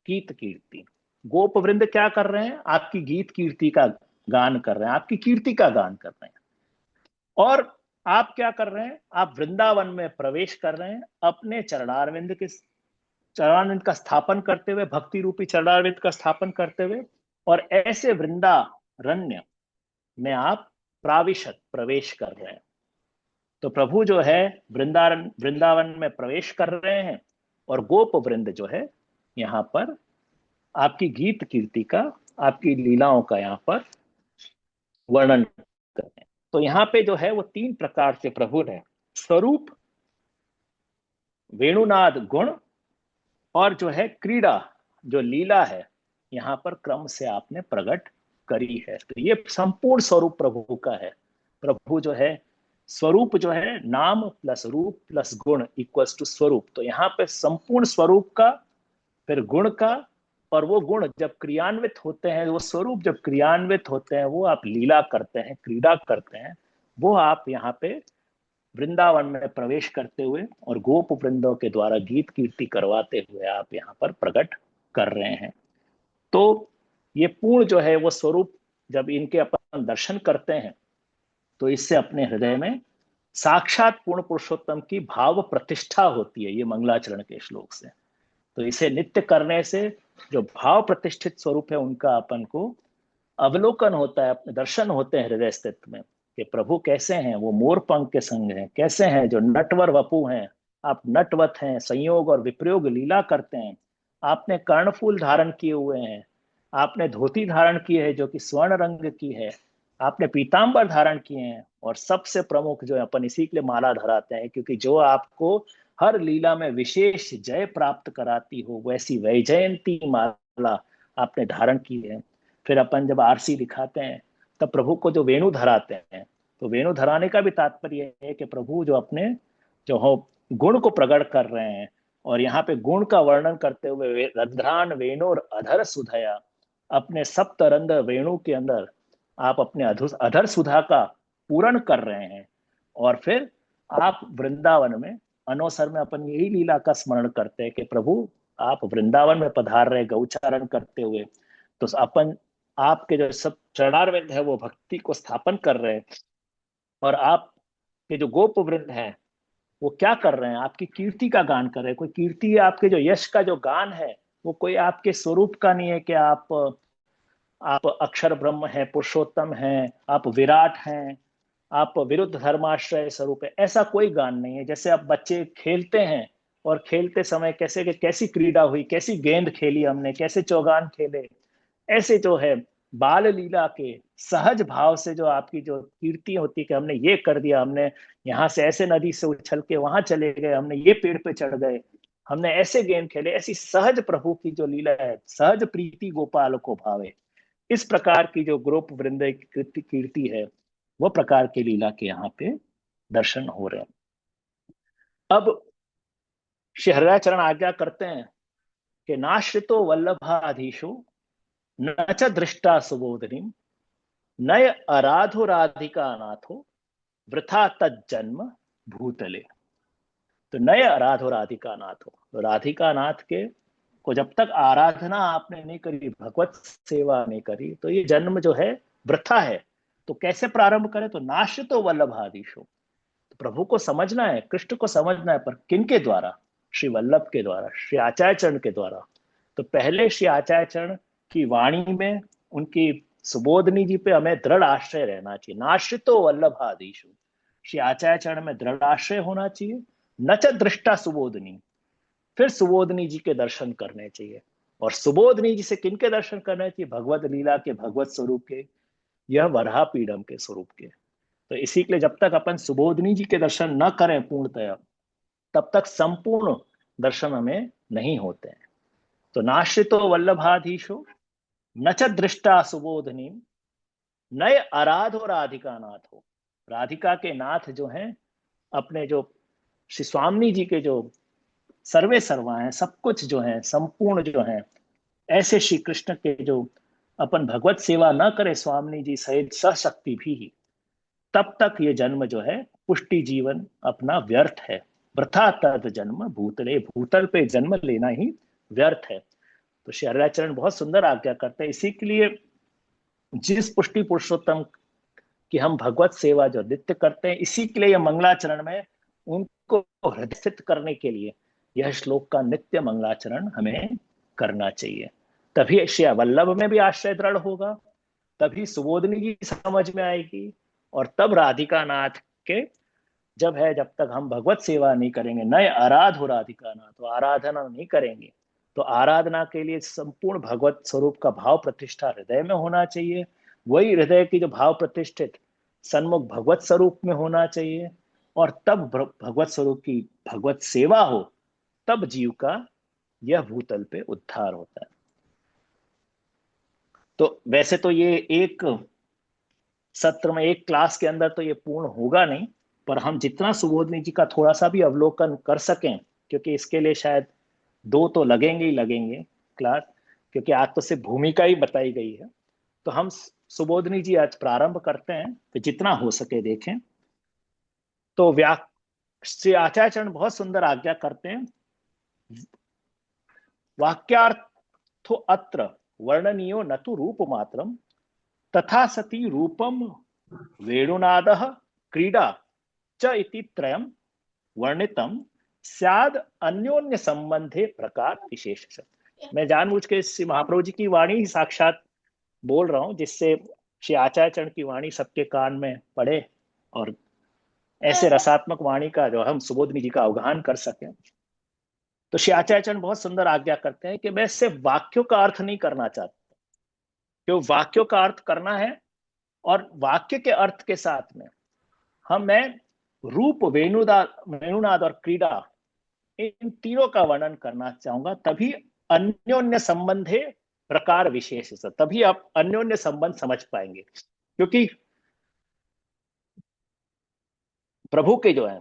गीत कीर्ति। गोप वृंद क्या कर रहे हैं? आपकी गीत कीर्ति का गान कर रहे हैं, आपकी कीर्ति का गान कर रहे हैं। और आप क्या कर रहे हैं? आप वृंदावन में प्रवेश कर रहे हैं अपने चरणारविंद का स्थापन करते हुए, भक्ति रूपी चरणारविंद का स्थापन करते हुए। और ऐसे वृंदारण्य में आप प्राविशत प्रवेश कर रहे हैं। तो प्रभु जो है वृंदावन में प्रवेश कर रहे हैं और गोप वृंद जो है यहाँ पर आपकी गीत कीर्ति का, आपकी लीलाओं का यहाँ पर वर्णन कर रहे हैं। तो यहाँ पे जो है वो 3 प्रकार से प्रभु ने स्वरूप, वेणुनाद गुण और जो है क्रीड़ा जो लीला है यहाँ पर क्रम से आपने प्रकट करी है। तो ये संपूर्ण स्वरूप प्रभु का है। प्रभु जो है स्वरूप जो है नाम प्लस रूप प्लस गुण इक्वल्स टू स्वरूप। तो यहाँ पे संपूर्ण स्वरूप का, फिर गुण का, और वो गुण जब क्रियान्वित होते हैं, वो स्वरूप जब क्रियान्वित होते हैं, वो आप लीला करते हैं, क्रीड़ा करते हैं, वो आप यहाँ पे वृंदावन में प्रवेश करते हुए और गोप वृंदों के द्वारा गीत कीर्ति करवाते हुए आप यहाँ पर प्रकट कर रहे हैं। तो ये पूर्ण जो है वो स्वरूप जब इनके अपन दर्शन करते हैं तो इससे अपने हृदय में साक्षात पूर्ण पुरुषोत्तम की भाव प्रतिष्ठा होती है, ये मंगलाचरण के श्लोक से। तो इसे नित्य करने से जो भाव प्रतिष्ठित स्वरूप है उनका अपन को अवलोकन होता है, अपने दर्शन होते हैं हृदय स्थित में कि प्रभु कैसे हैं, वो मोर पंख के संग हैं, कैसे हैं जो नटवर वपु हैं, आप नटवत हैं, संयोग और विप्रयोग लीला करते हैं, आपने कर्णफूल धारण किए हुए हैं, आपने धोती धारण की है जो कि स्वर्ण रंग की है, आपने पीतांबर धारण किए हैं, और सबसे प्रमुख जो है अपन इसी के लिए माला धराते हैं क्योंकि जो आपको हर लीला में विशेष जय प्राप्त कराती हो वैसी वैजयंती माला आपने धारण की है। फिर अपन जब आरसी दिखाते हैं तब प्रभु को जो वेणु धराते हैं, तो वेणु धराने का भी तात्पर्य है कि प्रभु जो अपने जो हो गुण को प्रकट कर रहे हैं, और यहाँ पे गुण का वर्णन करते हुए रंध्रान वेणुर अधर सुधया, अपने सप्तरंध वेणु के अंदर आप अपने अधर सुधा का पूरण कर रहे हैं। और फिर आप वृंदावन में अनोसर में अपन यही लीला का स्मरण करते हैं कि प्रभु आप वृंदावन में पधार रहे गौचारण करते हुए, तो अपन आपके जो सब चरणारविंद है वो भक्ति को स्थापन कर रहे हैं, और आपके जो गोप वृंद है वो क्या कर रहे हैं, आपकी कीर्ति का गान कर रहे हैं। कोई कीर्ति है आपके जो यश का जो गान है वो कोई आपके स्वरूप का नहीं है कि आप अक्षर ब्रह्म है, पुरुषोत्तम है, आप विराट हैं, आप विरुद्ध धर्माश्रय स्वरूप है, ऐसा कोई गान नहीं है। जैसे आप बच्चे खेलते हैं और खेलते समय कैसी क्रीड़ा हुई, कैसी गेंद खेली हमने, कैसे चौगान खेले, ऐसे जो है बाल लीला के सहज भाव से जो आपकी जो कीर्ति होती है कि हमने ये कर दिया, हमने यहाँ से ऐसे नदी से उछल के वहां चले गए, हमने ये पेड़ पे चढ़ गए, हमने ऐसे गेम खेले, ऐसी सहज प्रभु की जो लीला है, सहज प्रीति गोपाल को भावे, इस प्रकार की जो ग्रोप वृंद की कीर्ति है वो प्रकार की लीला के यहाँ पे दर्शन हो रहे हैं। अब श्री हरिरायचरण आज्ञा करते हैं कि नाश्रितो वल्लभाधीशो न च दृष्टा सुबोधनी नय आराधो राधिका नाथो वृथा तज्जन्म भूतले। तो नय आराधो राधिका नाथो, तो राधिका नाथ के को जब तक आराधना आपने नहीं करी, भगवत सेवा नहीं करी, तो ये जन्म जो है वृथा है। तो कैसे प्रारंभ करें, तो नाश्रितो वल्लभाधीशो, तो प्रभु को समझना है, कृष्ण को समझना है, पर किनके द्वारा, श्री वल्लभ के द्वारा, श्री आचार्य चरण के द्वारा। तो पहले श्री आचार्य चरण की वाणी में उनकी सुबोधनी जी पे हमें दृढ़ आश्रय रहना चाहिए। नाश्रितो वल्लभाधीशो, श्री आचार्य चरण में दृढ़ आश्रय होना चाहिए। न च दृष्टा सुबोधनी, फिर सुबोधनी जी के दर्शन करने चाहिए। और सुबोधनी जी से किनके दर्शन करने चाहिए, भगवत लीला के, भगवत स्वरूप के, यह वराह पीडम के स्वरूप के। तो इसी के लिए जब तक अपन सुबोधनी जी के दर्शन न करें पूर्णतया, तब तक संपूर्ण दर्शन हमें नहीं होते हैं। तो नाश्रितो वल्लभाधीशो न च दृष्टा सुबोधनी नय आराधो राधिका नाथ हो, राधिका के नाथ जो हैं अपने जो श्री स्वामी जी के जो सर्वे सर्वा हैं, सब कुछ जो है संपूर्ण जो है, ऐसे श्री कृष्ण के जो अपन भगवत सेवा न करे स्वामी जी सहित सशक्ति भी, तब तक ये जन्म जो है पुष्टि जीवन अपना व्यर्थ है। वृथा तद जन्म भूतले, भूतल पे जन्म लेना ही व्यर्थ है। तो श्री हरिरायचरण बहुत सुंदर आज्ञा करते हैं। इसी के लिए जिस पुष्टि पुरुषोत्तम की हम भगवत सेवा जो नित्य करते हैं, इसी के लिए यह मंगलाचरण में उनको हृदय स्थित करने के लिए यह श्लोक का नित्य मंगलाचरण हमें करना चाहिए। तभी श्री वल्लभ में भी आश्रय दृढ़ होगा, तभी सुबोधनी की समझ में आएगी, और तब राधिका नाथ के जब तक हम भगवत सेवा नहीं करेंगे, नए आराध हो राधिका नाथ, तो आराधना नहीं करेंगे, तो आराधना के लिए संपूर्ण भगवत स्वरूप का भाव प्रतिष्ठा हृदय में होना चाहिए। वही हृदय की जो भाव प्रतिष्ठित सन्मुख भगवत स्वरूप में होना चाहिए, और तब भगवत स्वरूप की भगवत सेवा हो, तब जीव का यह भूतल पे उद्धार होता है। तो वैसे तो ये एक सत्र में, एक क्लास के अंदर तो ये पूर्ण होगा नहीं, पर हम जितना सुबोधनी जी का थोड़ा सा भी अवलोकन कर सकें, क्योंकि इसके लिए शायद 2 तो लगेंगे ही लगेंगे क्लास, क्योंकि आज तो सिर्फ भूमिका ही बताई गई है। तो हम सुबोधनी जी आज प्रारंभ करते हैं, तो जितना हो सके देखें। तो श्री आचार्य चरण बहुत सुंदर आज्ञा करते हैं, वाक्यार्थो अत्र वर्णनीयो न तो रूप मात्रम तथा सती रूपम वेणुनादः क्रीडा च इति त्रयं वर्णितम स्याद अन्योन्य संबंधे प्रकार विशेष। मैं जानबूझ के श्री महाप्रभु जी की वाणी ही साक्षात बोल रहा हूं, जिससे श्री आचार्य चरण की वाणी सबके कान में पड़े और ऐसे रसात्मक वाणी का जो हम सुबोधनी जी का अवगाहन कर सकें। तो श्री आचार्य चरण बहुत सुंदर आज्ञा करते हैं कि मैं सिर्फ वाक्यों का अर्थ नहीं करना चाहता, क्योंकि वाक्यों का अर्थ करना है और वाक्य के अर्थ के साथ में मैं रूप, वेणुनाद और क्रीड़ा, इन तीनों का वर्णन करना चाहूंगा। तभी अन्योन्य संबंधे प्रकार विशेष, तभी आप अन्योन्य संबंध समझ पाएंगे। क्योंकि प्रभु के जो है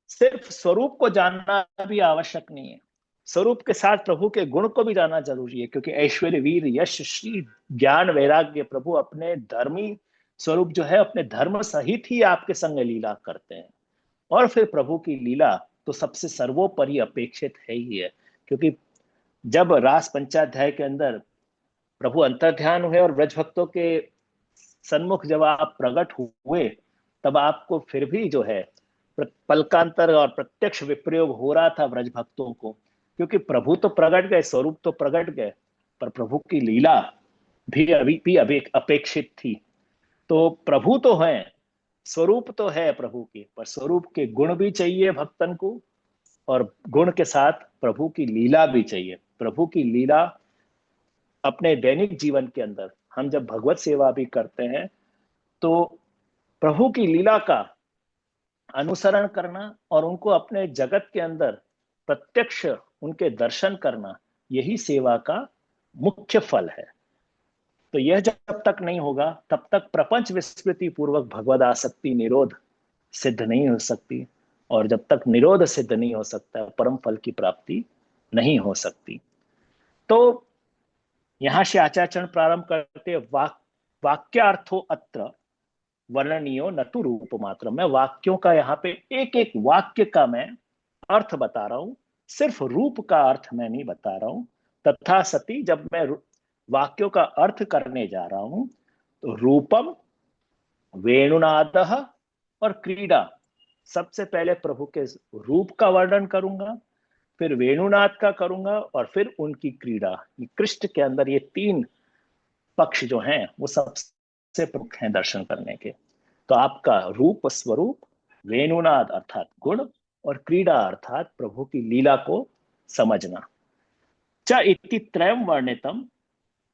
सिर्फ स्वरूप को जानना भी आवश्यक नहीं है, स्वरूप के साथ प्रभु के गुण को भी जानना जरूरी है। क्योंकि ऐश्वर्य, वीर, यश, श्री, ज्ञान, वैराग्य, प्रभु अपने धर्मी स्वरूप जो है अपने धर्म सहित ही आपके संग लीला करते हैं। और फिर प्रभु की लीला तो सबसे सर्वोपरि अपेक्षित है ही है। क्योंकि जब रास पंचाध्याय के अंदर प्रभु अंतर्ध्यान हुए और ब्रज भक्तों के सन्मुख जब आप प्रकट हुए, तब आपको फिर भी जो है पलकांतर और प्रत्यक्ष विप्रयोग हो रहा था ब्रज भक्तों को। क्योंकि प्रभु तो प्रकट गए, स्वरूप तो प्रकट गए, पर प्रभु की लीला भी अभी भी अपेक्षित थी। तो प्रभु तो है, स्वरूप तो है प्रभु की, पर स्वरूप के गुण भी चाहिए भक्तन को, और गुण के साथ प्रभु की लीला भी चाहिए। प्रभु की लीला अपने दैनिक जीवन के अंदर हम जब भगवत सेवा भी करते हैं तो प्रभु की लीला का अनुसरण करना और उनको अपने जगत के अंदर प्रत्यक्ष उनके दर्शन करना, यही सेवा का मुख्य फल है। तो यह जब तक नहीं होगा तब तक प्रपंच विस्मृति पूर्वक भगवद आसक्ति निरोध सिद्ध नहीं हो सकती, और जब तक निरोध सिद्ध नहीं हो सकता परम फल की प्राप्ति नहीं हो सकती। तो यहां से आचार्य प्रारंभ करते वाक्यार्थो अत्र वर्णनीयो न तो रूप मात्र। मैं वाक्यों का यहाँ पे एक एक वाक्य का मैं अर्थ बता रहा हूं, सिर्फ रूप का अर्थ मैं नहीं बता रहा हूं। तथा सती जब मैं वाक्यों का अर्थ करने जा रहा हूं तो रूपम, वेणुनादः और क्रीड़ा, सबसे पहले प्रभु के रूप का वर्णन करूंगा, फिर वेणुनाद का करूंगा और फिर उनकी क्रीड़ा। कृष्ण के अंदर ये तीन पक्ष जो हैं वो सबसे प्रमुख हैं दर्शन करने के। तो आपका रूप स्वरूप, वेणुनाद अर्थात गुण, और क्रीड़ा अर्थात प्रभु की लीला को समझना। च इति त्रयम वर्णितम,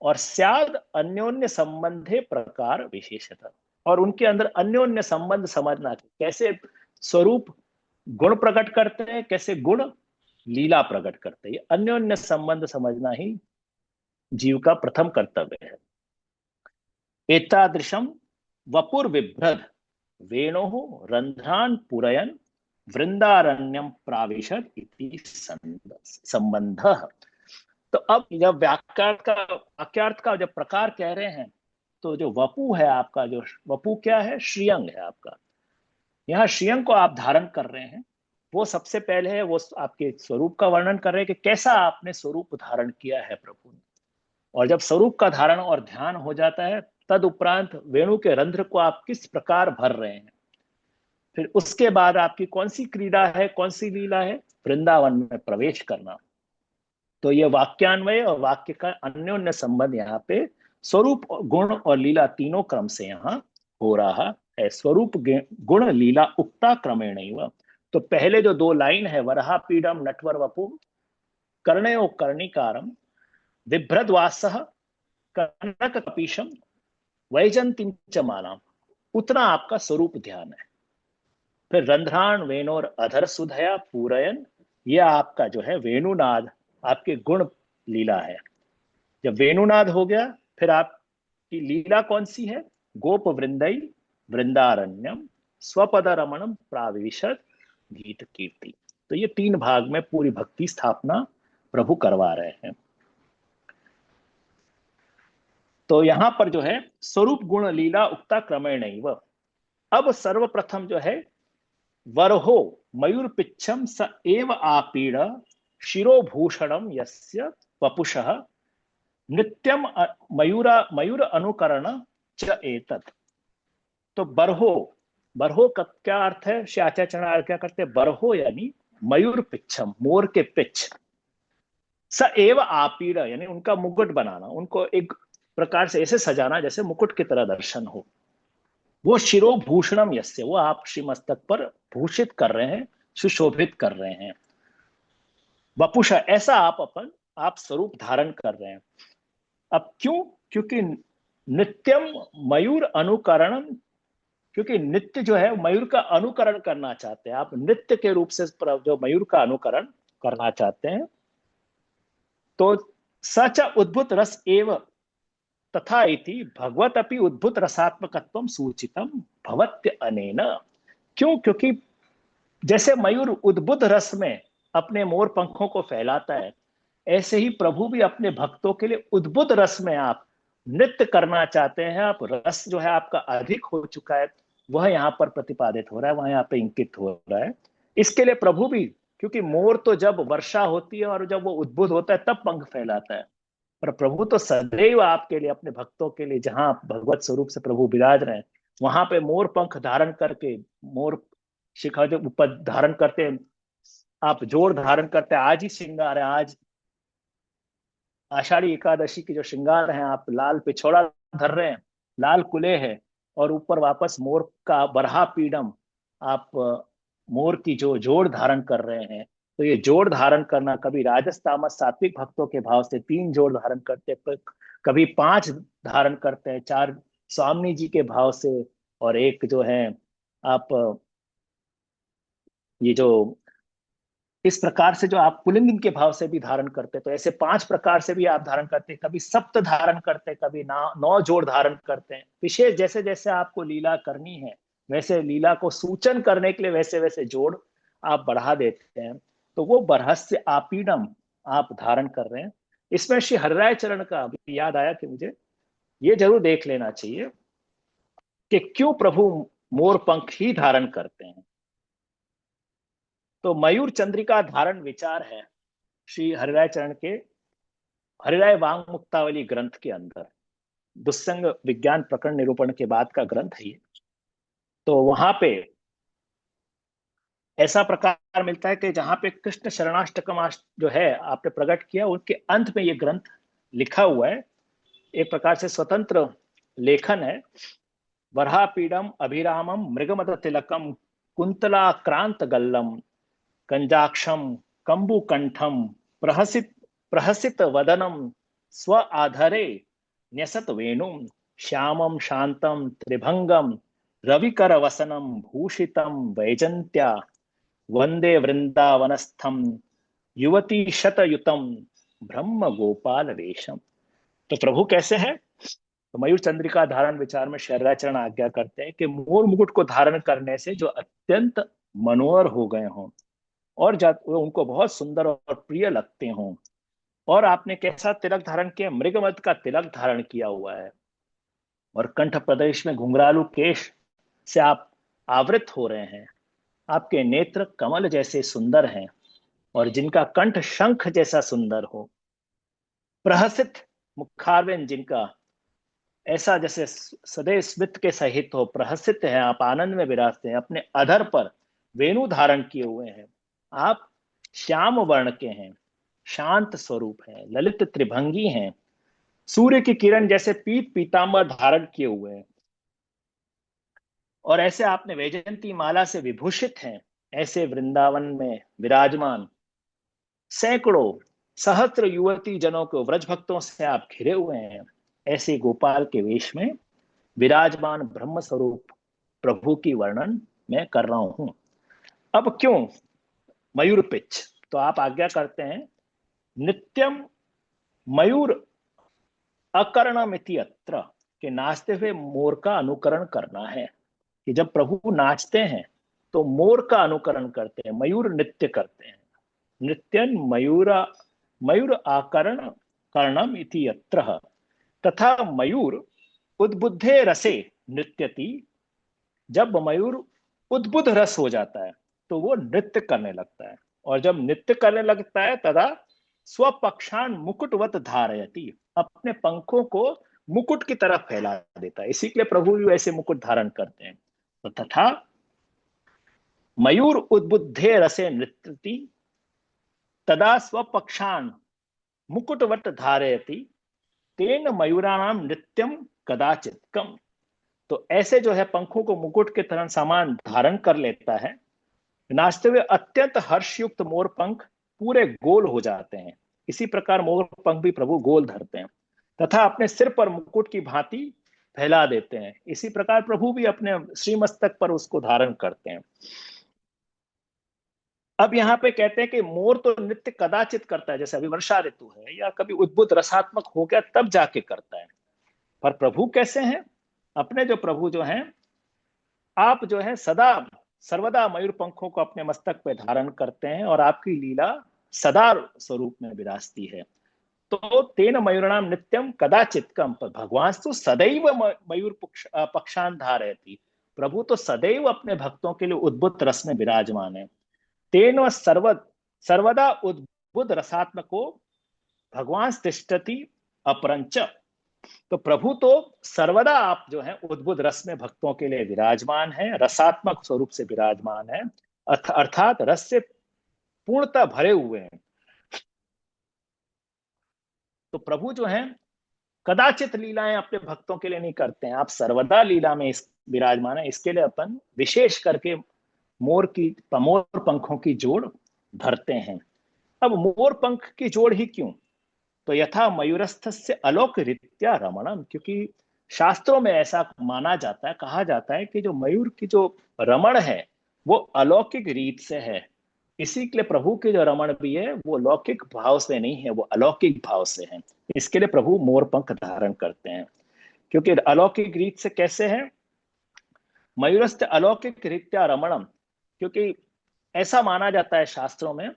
और स्याद अन्योन्य संबंधे प्रकार विशेषतः, और उनके अंदर अन्योन्य संबंध समझना, कैसे स्वरूप गुण प्रकट करते हैं, कैसे गुण लीला प्रकट करते हैं। अन्योन्य संबंध समझना ही जीव का प्रथम कर्तव्य है। एतादृशम वपुर बिभ्रद वेणोः रंध्रान पुरयन वृंदारण्यम प्राविशद इति संबंधः। तो अब जब वाक्यार्थ का जब प्रकार कह रहे हैं, तो जो वपु है आपका, जो वपु क्या है, श्रीअंग है आपका। यहाँ श्रीअंग को आप धारण कर रहे हैं, वो सबसे पहले है, वो आपके स्वरूप का वर्णन कर रहे हैं कि कैसा आपने स्वरूप धारण किया है प्रभु ने। और जब स्वरूप का धारण और ध्यान हो जाता है, तद उपरांत वेणु के रंध्र को आप किस प्रकार भर रहे हैं, फिर उसके बाद आपकी कौन सी क्रीड़ा है, कौन सी लीला है, वृंदावन में प्रवेश करना। तो ये वाक्यान्वय और वाक्य का अन्योन्य संबंध यहाँ पे स्वरूप, गुण और लीला तीनों क्रम से यहाँ हो रहा है। स्वरूप, गुण, लीला उक्ता क्रमेण एव। तो पहले जो दो लाइन है, वरहा पीडम नटवर वपु कर्णयो कर्णिकारम बिभ्रद्वासः कनक कपीशम वैजंतीम च मालाम, उतना आपका स्वरूप ध्यान है। फिर रंध्रान वेणोर अधर सुधया पूरयन, यह आपका जो है वेणुनाद, आपके गुण लीला है। जब वेणुनाद हो गया, फिर आपकी लीला कौन सी है, गोप वृंदई वृंदारण्यम स्वपद रमणम प्राविशद गीत कीर्ति। तो ये तीन भाग में पूरी भक्ति स्थापना प्रभु करवा रहे हैं। तो यहां पर जो है स्वरूप, गुण, लीला उक्ता क्रमेण एव। अब सर्वप्रथम जो है वरहो मयूर पिच्छम स एव आपीड़ शिरोभूषणम यस्य वपुषः नित्यम मयूर अनुकरण च एतत्। तो बरहो, बरहो का क्या अर्थ है? श्री आचार्य क्या करते हैं? बरहो यानी मयूर पिच्छम, मोर के पिच्छ। स एव आपीड़ यानी उनका मुकुट बनाना, उनको एक प्रकार से ऐसे सजाना जैसे मुकुट की तरह दर्शन हो। वो शिरोभूषणम यस्य, वो आप श्री मस्तक पर भूषित कर रहे हैं, सुशोभित कर रहे हैं। वपुषा, ऐसा आप स्वरूप धारण कर रहे हैं। अब क्यों? क्योंकि नित्यम मयूर अनुकरणम, क्योंकि नित्य जो है मयूर का अनुकरण करना चाहते हैं आप, नित्य के रूप से जो मयूर का अनुकरण करना चाहते हैं। तो सच उद्भुत रस एव तथा इति भगवत अपि उद्भुत रसात्मकत्वम सूचितम भवत्य अनेन। क्यों? क्योंकि जैसे मयूर उद्भुत रस में अपने मोर पंखों को फैलाता है, ऐसे ही प्रभु भी अपने भक्तों के लिए उद्भुत रस में आप नृत्य करना चाहते हैं। आप रस जो है आपका अधिक हो चुका है, वह यहाँ पर प्रतिपादित हो रहा है, वह यहाँ पे इंकित हो रहा है। इसके लिए प्रभु भी, क्योंकि मोर तो जब वर्षा होती है और जब वो उद्भुत होता है तब पंख फैलाता है, पर प्रभु तो सदैव आपके लिए, अपने भक्तों के लिए, जहां भगवत स्वरूप से प्रभु विराज रहे हैं वहां पे मोर पंख धारण करके, मोर शिखा जो ऊपर धारण करते हैं, आप जोड़ धारण करते हैं। आज ही श्रृंगार है, आज आषाढ़ी एकादशी की जो श्रृंगार है, आप लाल पिछोड़ा धर रहे हैं, लाल कुले है, और ऊपर वापस मोर का बरहा पीडम, आप मोर की जो जोड़ धारण कर रहे हैं। तो ये जोड़ धारण करना, कभी राजस तामस सात्विक भक्तों के भाव से 3 जोड़ धारण करते, कभी 5 धारण करते हैं, 4 स्वामी जी के भाव से, और एक जो है आप ये जो इस प्रकार से जो आप पुल्लिंग के भाव से भी धारण करते, तो ऐसे 5 प्रकार से भी आप धारण करते, कभी सप्त धारण करते, कभी 9 जोड़ धारण करते हैं। विशेष जैसे जैसे आपको लीला करनी है, वैसे लीला को सूचन करने के लिए वैसे वैसे जोड़ आप बढ़ा देते हैं। तो वो बरहस्य आपीडम आप धारण कर रहे हैं। इसमें श्री हरिराय चरण का भी याद आया कि मुझे ये जरूर देख लेना चाहिए कि क्यों प्रभु मोर पंख ही धारण करते हैं। तो मयूर चंद्रिका धारण विचार है श्री हरिराय चरण के हरिराय वांग मुक्तावली ग्रंथ के अंदर, दुस्संग विज्ञान प्रकरण निरूपण के बाद का ग्रंथ है ये। तो वहां पे ऐसा प्रकार मिलता है कि जहां पे कृष्ण शरणाष्टकम जो है आपने प्रकट किया, उनके अंत में ये ग्रंथ लिखा हुआ है, एक प्रकार से स्वतंत्र लेखन है। वरहापीडम अभिरामम मृगमद तिलकम कुंतलाक्रांत गल्लम कंजाक्षम कंबुकंठम प्रहसित प्रहसित वदनम स्व आधरे न्यसत वेणुम श्यामम शांतम त्रिभंगम रविकर वसनम भूषितम वैजंत्या वंदे वृंदावनस्थम युवती शतयुतम ब्रह्म गोपाल वेशम। तो प्रभु कैसे हैं? तो मयूर चंद्रिका धारण विचार में शर्राचरण आज्ञा करते हैं कि मोर मुकुट को धारण करने से जो अत्यंत मनोहर हो गए हों और वो उनको बहुत सुंदर और प्रिय लगते हों। और आपने कैसा तिलक धारण किया? मृगमद का तिलक धारण किया हुआ है, और कंठ प्रदेश में घुंघरालू केश से आप आवृत हो रहे हैं। आपके नेत्र कमल जैसे सुंदर हैं और जिनका कंठ शंख जैसा सुंदर हो। प्रहसित मुखारविंद जिनका ऐसा जैसे सदैव स्मित के सहित हो, प्रहसित है, आप आनंद में विराजते हैं। अपने अधर पर वेणु धारण किए हुए हैं। आप श्याम वर्ण के हैं, शांत स्वरूप हैं, ललित त्रिभंगी हैं, सूर्य की किरण जैसे पीत पीतांबर धारण किए हुए हैं, और ऐसे आपने वैजयंती माला से विभूषित हैं। ऐसे वृंदावन में विराजमान सैकड़ों सहस्त्र युवती जनों को व्रज भक्तों से आप घिरे हुए हैं। ऐसे गोपाल के वेश में विराजमान ब्रह्म स्वरूप प्रभु की वर्णन मैं कर रहा हूं। अब क्यों मयूर पिच? तो आप आज्ञा करते हैं नित्यम मयूर अकरणमिति अत्र, के नाचते हुए मोर का अनुकरण करना है। कि जब प्रभु नाचते हैं तो मोर का अनुकरण करते हैं, मयूर नृत्य करते हैं। नृत्यन मयूर आकरण कर्णम इति अत्र तथा मयूर उद्बुद्धे रसे नृत्यति। जब मयूर उद्बुद्ध रस हो जाता है तो वो नृत्य करने लगता है, और जब नृत्य करने लगता है तदा स्वपक्षान मुकुटवत धारयति, अपने पंखों को मुकुट की तरफ फैला देता है। इसी के लिए प्रभु भी वैसे मुकुट धारण करते हैं। तो तथा मयूर उद्बुद्धे रसे नृत्यति तदा स्वपक्षान मुकुटवत धारयति तेन मयूराणाम नृत्यम कदाचित कम। तो ऐसे जो है पंखों को मुकुट के तरह समान धारण कर लेता है। नाचते हुए अत्यंत हर्षयुक्त मोर पंख पूरे गोल हो जाते हैं। इसी प्रकार मोर पंख भी प्रभु गोल धरते हैं तथा अपने सिर पर मुकुट की भांति फैला देते हैं। इसी प्रकार प्रभु भी अपने श्रीमस्तक पर उसको धारण करते हैं। अब यहाँ पे कहते हैं कि मोर तो नृत्य कदाचित करता है, जैसे अभी वर्षा ऋतु है या कभी उद्भुत रसात्मक हो गया तब जाके करता है। पर प्रभु कैसे हैं? अपने जो प्रभु जो हैं, आप जो है सदा सर्वदा मयूर पंखों को अपने मस्तक पे धारण करते हैं और आपकी लीला सदा स्वरूप में विराजती है। तो तेन मयूराणाम नित्यम कदाचित कम, पर भगवान तो सदैव मयूर पक्षान धारयति। प्रभु तो सदैव अपने भक्तों के लिए उद्भुत रस में विराजमान है। तेन सर्वदा उद्भुत रसात्मको भगवान तिष्ठति अपरंच। तो प्रभु तो सर्वदा आप जो है उद्भुत रस में भक्तों के लिए विराजमान है, रसात्मक स्वरूप से विराजमान है, अर्थात रस से पूर्णतः भरे हुए हैं। तो प्रभु जो है कदाचित लीलाएं अपने भक्तों के लिए नहीं करते हैं, आप सर्वदा लीला में विराजमान है। इसके लिए अपन विशेष करके मोर पंखों की जोड़ धरते हैं। अब मोर पंख की जोड़ ही क्यों? तो यथा मयूरस्थस्य अलौकिक रीत्या रमणम, क्योंकि शास्त्रों में ऐसा माना जाता है, कहा जाता है कि जो मयूर की जो रमण है वो अलौकिक रीत से है। इसी के लिए प्रभु के जो रमण भी है वो लौकिक भाव से नहीं है, वो अलौकिक भाव से है। इसके लिए प्रभु मोर पंख धारण करते हैं। क्योंकि अलौकिक रीत से कैसे है? मयूरस्थ अलौकिक रीत्या रमणम, क्योंकि ऐसा माना जाता है शास्त्रों में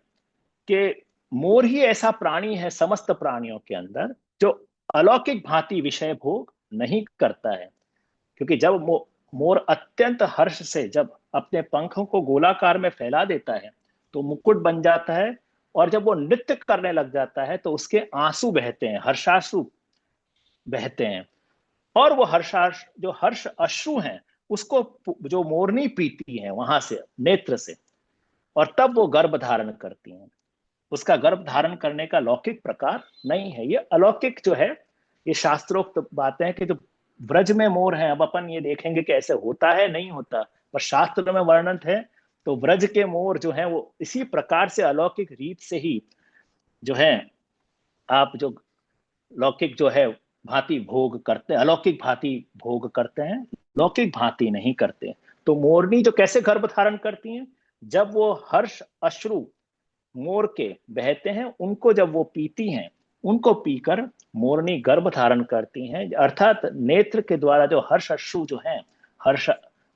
कि मोर ही ऐसा प्राणी है समस्त प्राणियों के अंदर जो अलौकिक भांति विषय भोग नहीं करता है। क्योंकि जब मोर अत्यंत हर्ष से जब अपने पंखों को गोलाकार में फैला देता है तो मुकुट बन जाता है, और जब वो नृत्य करने लग जाता है तो उसके आंसू बहते हैं, हर्षाश्रु बहते हैं। और वो हर्ष अश्रु हैं उसको जो मोरनी पीती है वहां से नेत्र से, और तब वो गर्भ धारण करती हैं। उसका गर्भ धारण करने का लौकिक प्रकार नहीं है, ये अलौकिक जो है, ये शास्त्रोक्त बातें हैं कि जो ब्रज में मोर है। अब अपन ये देखेंगे कि ऐसे होता है नहीं होता, पर शास्त्र में वर्णन है। तो ब्रज के मोर जो है वो इसी प्रकार से अलौकिक रीत से ही जो है आप जो लौकिक जो है भांति भोग करते हैं, अलौकिक भांति भोग करते हैं, लौकिक भांति नहीं करते। तो मोरनी जो कैसे गर्भ धारण करती हैं? जब वो हर्ष अश्रु मोर के बहते हैं उनको जब वो पीती हैं, उनको पीकर मोरनी गर्भ धारण करती हैं। अर्थात नेत्र के द्वारा जो हर्ष अश्रु जो है, हर्ष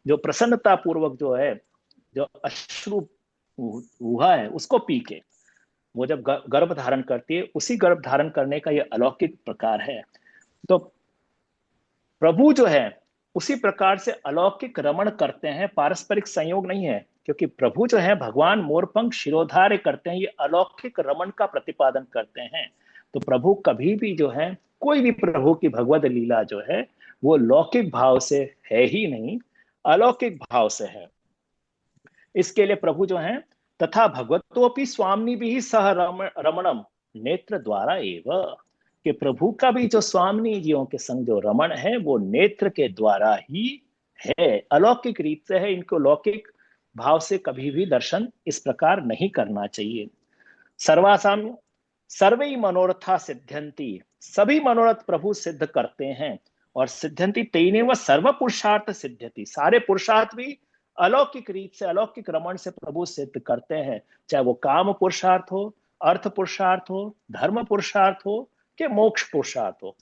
जो प्रसन्नता पूर्वक जो है जो अश्रु हुआ है उसको पी के वो जब गर्भ धारण करती है, उसी गर्भ धारण करने का ये अलौकिक प्रकार है। तो प्रभु जो है उसी प्रकार से अलौकिक रमण करते हैं, पारस्परिक संयोग नहीं है। क्योंकि प्रभु जो है भगवान मोरपंख शिरोधार्य करते हैं, ये अलौकिक रमण का प्रतिपादन करते हैं। तो प्रभु कभी भी जो है कोई भी प्रभु की भगवद लीला जो है वो लौकिक भाव से है ही नहीं, अलौकिक भाव से है। इसके लिए प्रभु जो है तथा भगवतोपि स्वामी भी सह रमणम नेत्र द्वारा एवं, कि प्रभु का भी जो स्वामी जियों के संग जो रमण है वो नेत्र के द्वारा ही है, अलौकिक रीत से है। इनको लौकिक भाव से कभी भी दर्शन इस प्रकार नहीं करना चाहिए। सर्वासाम सर्वे मनोरथा सिद्ध्यंती, सभी मनोरथ प्रभु सिद्ध करते हैं। और सिद्ध्यंती तेने व सर्व पुरुषार्थ सिद्ध्यति, सारे पुरुषार्थ भी अलौकिक रीत से अलौकिक रमण से प्रभु सिद्ध करते हैं। चाहे वो काम पुरुषार्थ हो, अर्थ पुरुषार्थ हो, धर्म पुरुषार्थ हो कि मोक्ष पुरुषार्थ हो,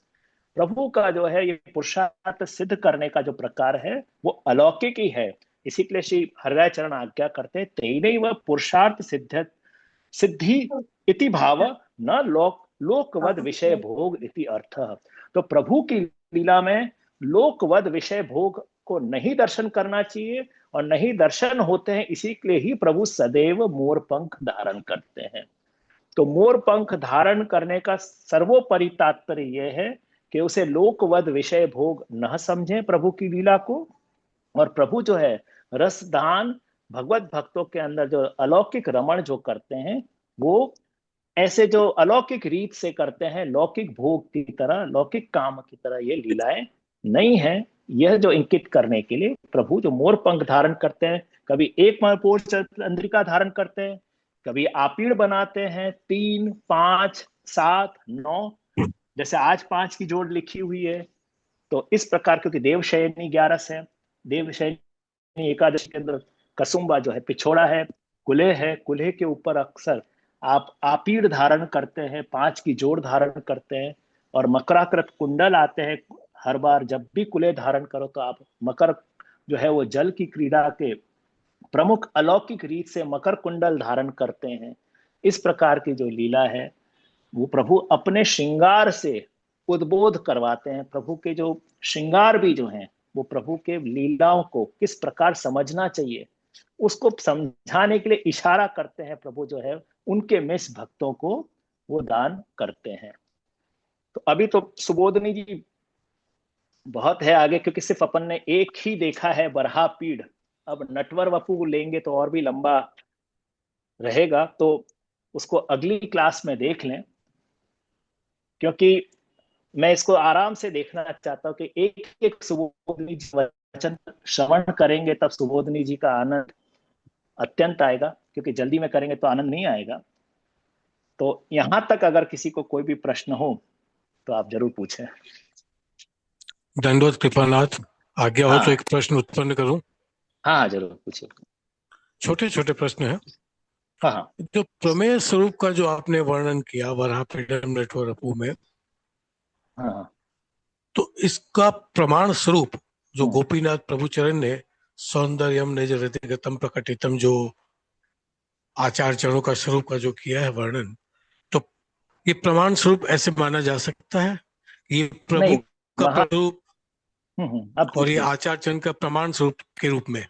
प्रभु का जो है ये पुरुषार्थ सिद्ध करने का जो प्रकार है वो अलौकिक ही है। इसी के लिए श्री हरिराय चरण आज्ञा करते हैं तेने व पुरुषार्थ सिद्धि इति भाव न लोकवद विषय भोग इति अर्थ। तो प्रभु की लीला में लोकवद विषय भोग को नहीं दर्शन करना चाहिए, और नहीं दर्शन होते हैं। इसी के लिए ही प्रभु सदैव मोर पंख धारण करते हैं। तो मोर पंख धारण करने का सर्वोपरि तात्पर्य यह है कि उसे लोकवद विषय भोग न समझें प्रभु की लीला को, और प्रभु जो है रसदान भगवत भक्तों के अंदर जो अलौकिक रमण जो करते हैं, वो ऐसे जो अलौकिक रीत से करते हैं, लौकिक भोग की तरह, लौकिक काम की तरह ये लीलाएं नहीं है। यह जो इंकित करने के लिए प्रभु जो मोर पंख धारण करते हैं, कभी एक मोर चंद्रिका धारण करते हैं, कभी आपीड़ बनाते हैं 3, 5, 7, 9, जैसे आज 5 की जोड़ लिखी हुई है। तो इस प्रकार, क्योंकि देवशयनी 11 है, देवशयनी एकादशी के अंदर कसुम्बा जो है पिछोड़ा है, कुल्हे है, कुल्हे के ऊपर अक्सर आप आपीड़ धारण करते हैं, 5 की जोड़ धारण करते हैं, और मकराकृत कुंडल आते हैं। हर बार जब भी कुल्हे धारण करो तो आप मकर जो है वो जल की क्रीड़ा के प्रमुख अलौकिक रीत से मकर कुंडल धारण करते हैं। इस प्रकार की जो लीला है वो प्रभु अपने श्रृंगार से उद्बोध करवाते हैं। प्रभु के जो श्रृंगार भी जो हैं वो प्रभु के लीलाओं को किस प्रकार समझना चाहिए उसको समझाने के लिए इशारा करते हैं। प्रभु जो है उनके मिस भक्तों को वो दान करते हैं। तो अभी तो सुबोधनी जी बहुत है आगे, क्योंकि सिर्फ अपन ने एक ही देखा है बरहा पीड़। अब नटवर वपु लेंगे तो और भी लंबा रहेगा, तो उसको अगली क्लास में देख लें, क्योंकि मैं इसको आराम से देखना चाहता हूँ कि एक एक सुबोधनी जी वचन श्रवण करेंगे तब सुबोधनी जी का आनंद अत्यंत आएगा, क्योंकि जल्दी में करेंगे तो आनंद नहीं आएगा। तो यहां तक अगर किसी को कोई भी प्रश्न हो तो आप जरूर पूछें। दंडवत कृपानाथ, आज्ञा हो हाँ। तो एक प्रश्न उत्पन्न करूं? हाँ जरूर पूछिए। छोटे छोटे प्रश्न है। हाँ हाँ। जो प्रमेय स्वरूप का जो आपने वर्णन किया वराहपीडम नटवर वपु में, हाँ तो इसका प्रमाण स्वरूप जो गोपीनाथ प्रभुचरण ने सौंदर्यम निज रतिगतम प्रकटितम जो आचार चरणों का स्वरूप का जो किया है वर्णन, तो ये प्रमाण स्वरूप ऐसे माना जा सकता है ये प्रभु नहीं, का स्वरूप अब और ये पूछिए। आचार चरण का प्रमाण स्वरूप के रूप में?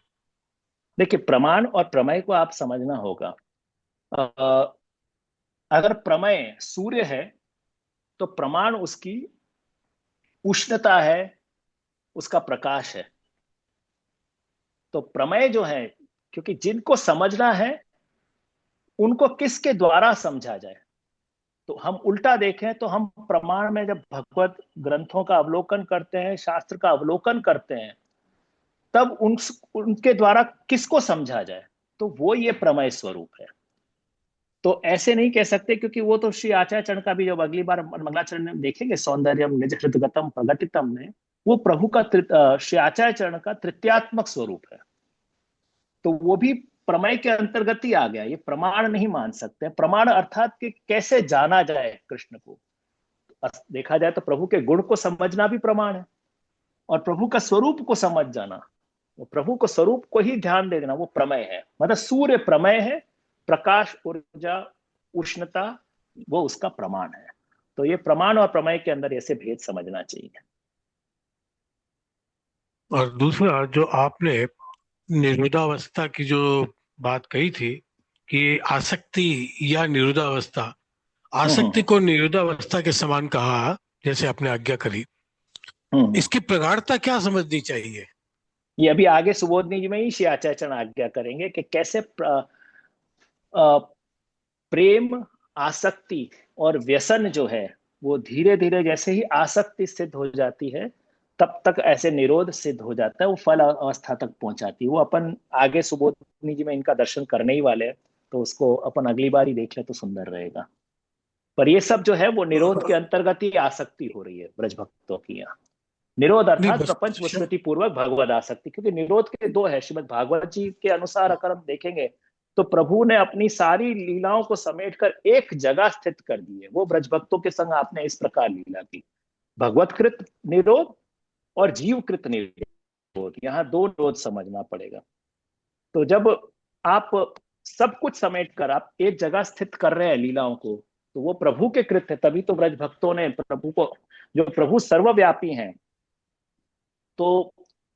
देखिए, प्रमाण और प्रमेय को आप समझना होगा। अगर प्रमेय सूर्य है तो प्रमाण उसकी उष्णता है, उसका प्रकाश है। तो प्रमेय जो है, क्योंकि जिनको समझना है उनको किसके द्वारा समझा जाए, तो हम उल्टा देखें तो हम प्रमाण में जब भगवत ग्रंथों का अवलोकन करते हैं, शास्त्र का अवलोकन करते हैं, तब उनके द्वारा किसको समझा जाए, तो वो ये प्रमेय स्वरूप है। तो ऐसे नहीं कह सकते, क्योंकि वो तो श्री आचार्य चरण का भी जब अगली बार मंगलाचरण में देखेंगे सौंदर्यम निज हृदगतम प्रगटितम में, वो प्रभु का श्री आचार्य चरण का तृतीयात्मक स्वरूप है। तो वो भी प्रमेय के अंतर्गत ही आ गया। ये प्रमाण नहीं मान सकते। प्रमाण अर्थात कि कैसे जाना जाए कृष्ण को। देखा जाए तो प्रभु के गुण को समझना भी प्रमाण है, और प्रभु का स्वरूप को समझ जाना, वो प्रभु को स्वरूप को ही ध्यान दे देना, वो प्रमेय है। मतलब सूर्य प्रमेय है, प्रकाश, ऊर्जा, उष्णता वो उसका प्रमाण है। तो ये प्रमाण और प्रमेय के अंदर ऐसे भेद समझना चाहिए। और दूसरा, जो आपने निरोधावस्था की जो बात कही थी कि आसक्ति या निरोधावस्था, आसक्ति को निरोधावस्था के समान कहा जैसे आपने आज्ञा करी, इसकी प्रगाढ़ता क्या समझनी चाहिए? ये अभी आगे सुबोधनी जी में ही श्री आचार्य चरण आज्ञा करेंगे कि कैसे प्रेम, आसक्ति और व्यसन जो है वो धीरे धीरे जैसे ही आसक्ति सिद्ध हो जाती है तब तक ऐसे निरोध सिद्ध हो जाता है, वो फल अवस्था तक पहुंचाती है। वो अपन आगे सुबोधनी जी में इनका दर्शन करने ही वाले हैं, तो उसको अपन अगली बार ही देख ले तो सुंदर रहेगा। पर ये सब जो है वो निरोध के अंतर्गत ही आसक्ति हो रही है ब्रज भक्तों की। यहाँ निरोध अर्थात प्रपंच विस्मृति पूर्वक भगवद आसक्ति, क्योंकि निरोध के दो है। श्रीमद् भागवत जी के अनुसार अगर हम देखेंगे तो प्रभु ने अपनी सारी लीलाओं को समेटकर एक जगह स्थित कर दी है। वो ब्रज भक्तों के संग आपने इस प्रकार लीला की, भगवतकृत निरोध और जीवकृत निरोध। यहाँ दो निरोध समझना पड़ेगा। तो जब आप सब कुछ समेटकर आप एक जगह स्थित कर रहे हैं लीलाओं को, तो वो प्रभु के कृत है। तभी तो ब्रज भक्तों ने प्रभु को, जो प्रभु सर्वव्यापी हैं, तो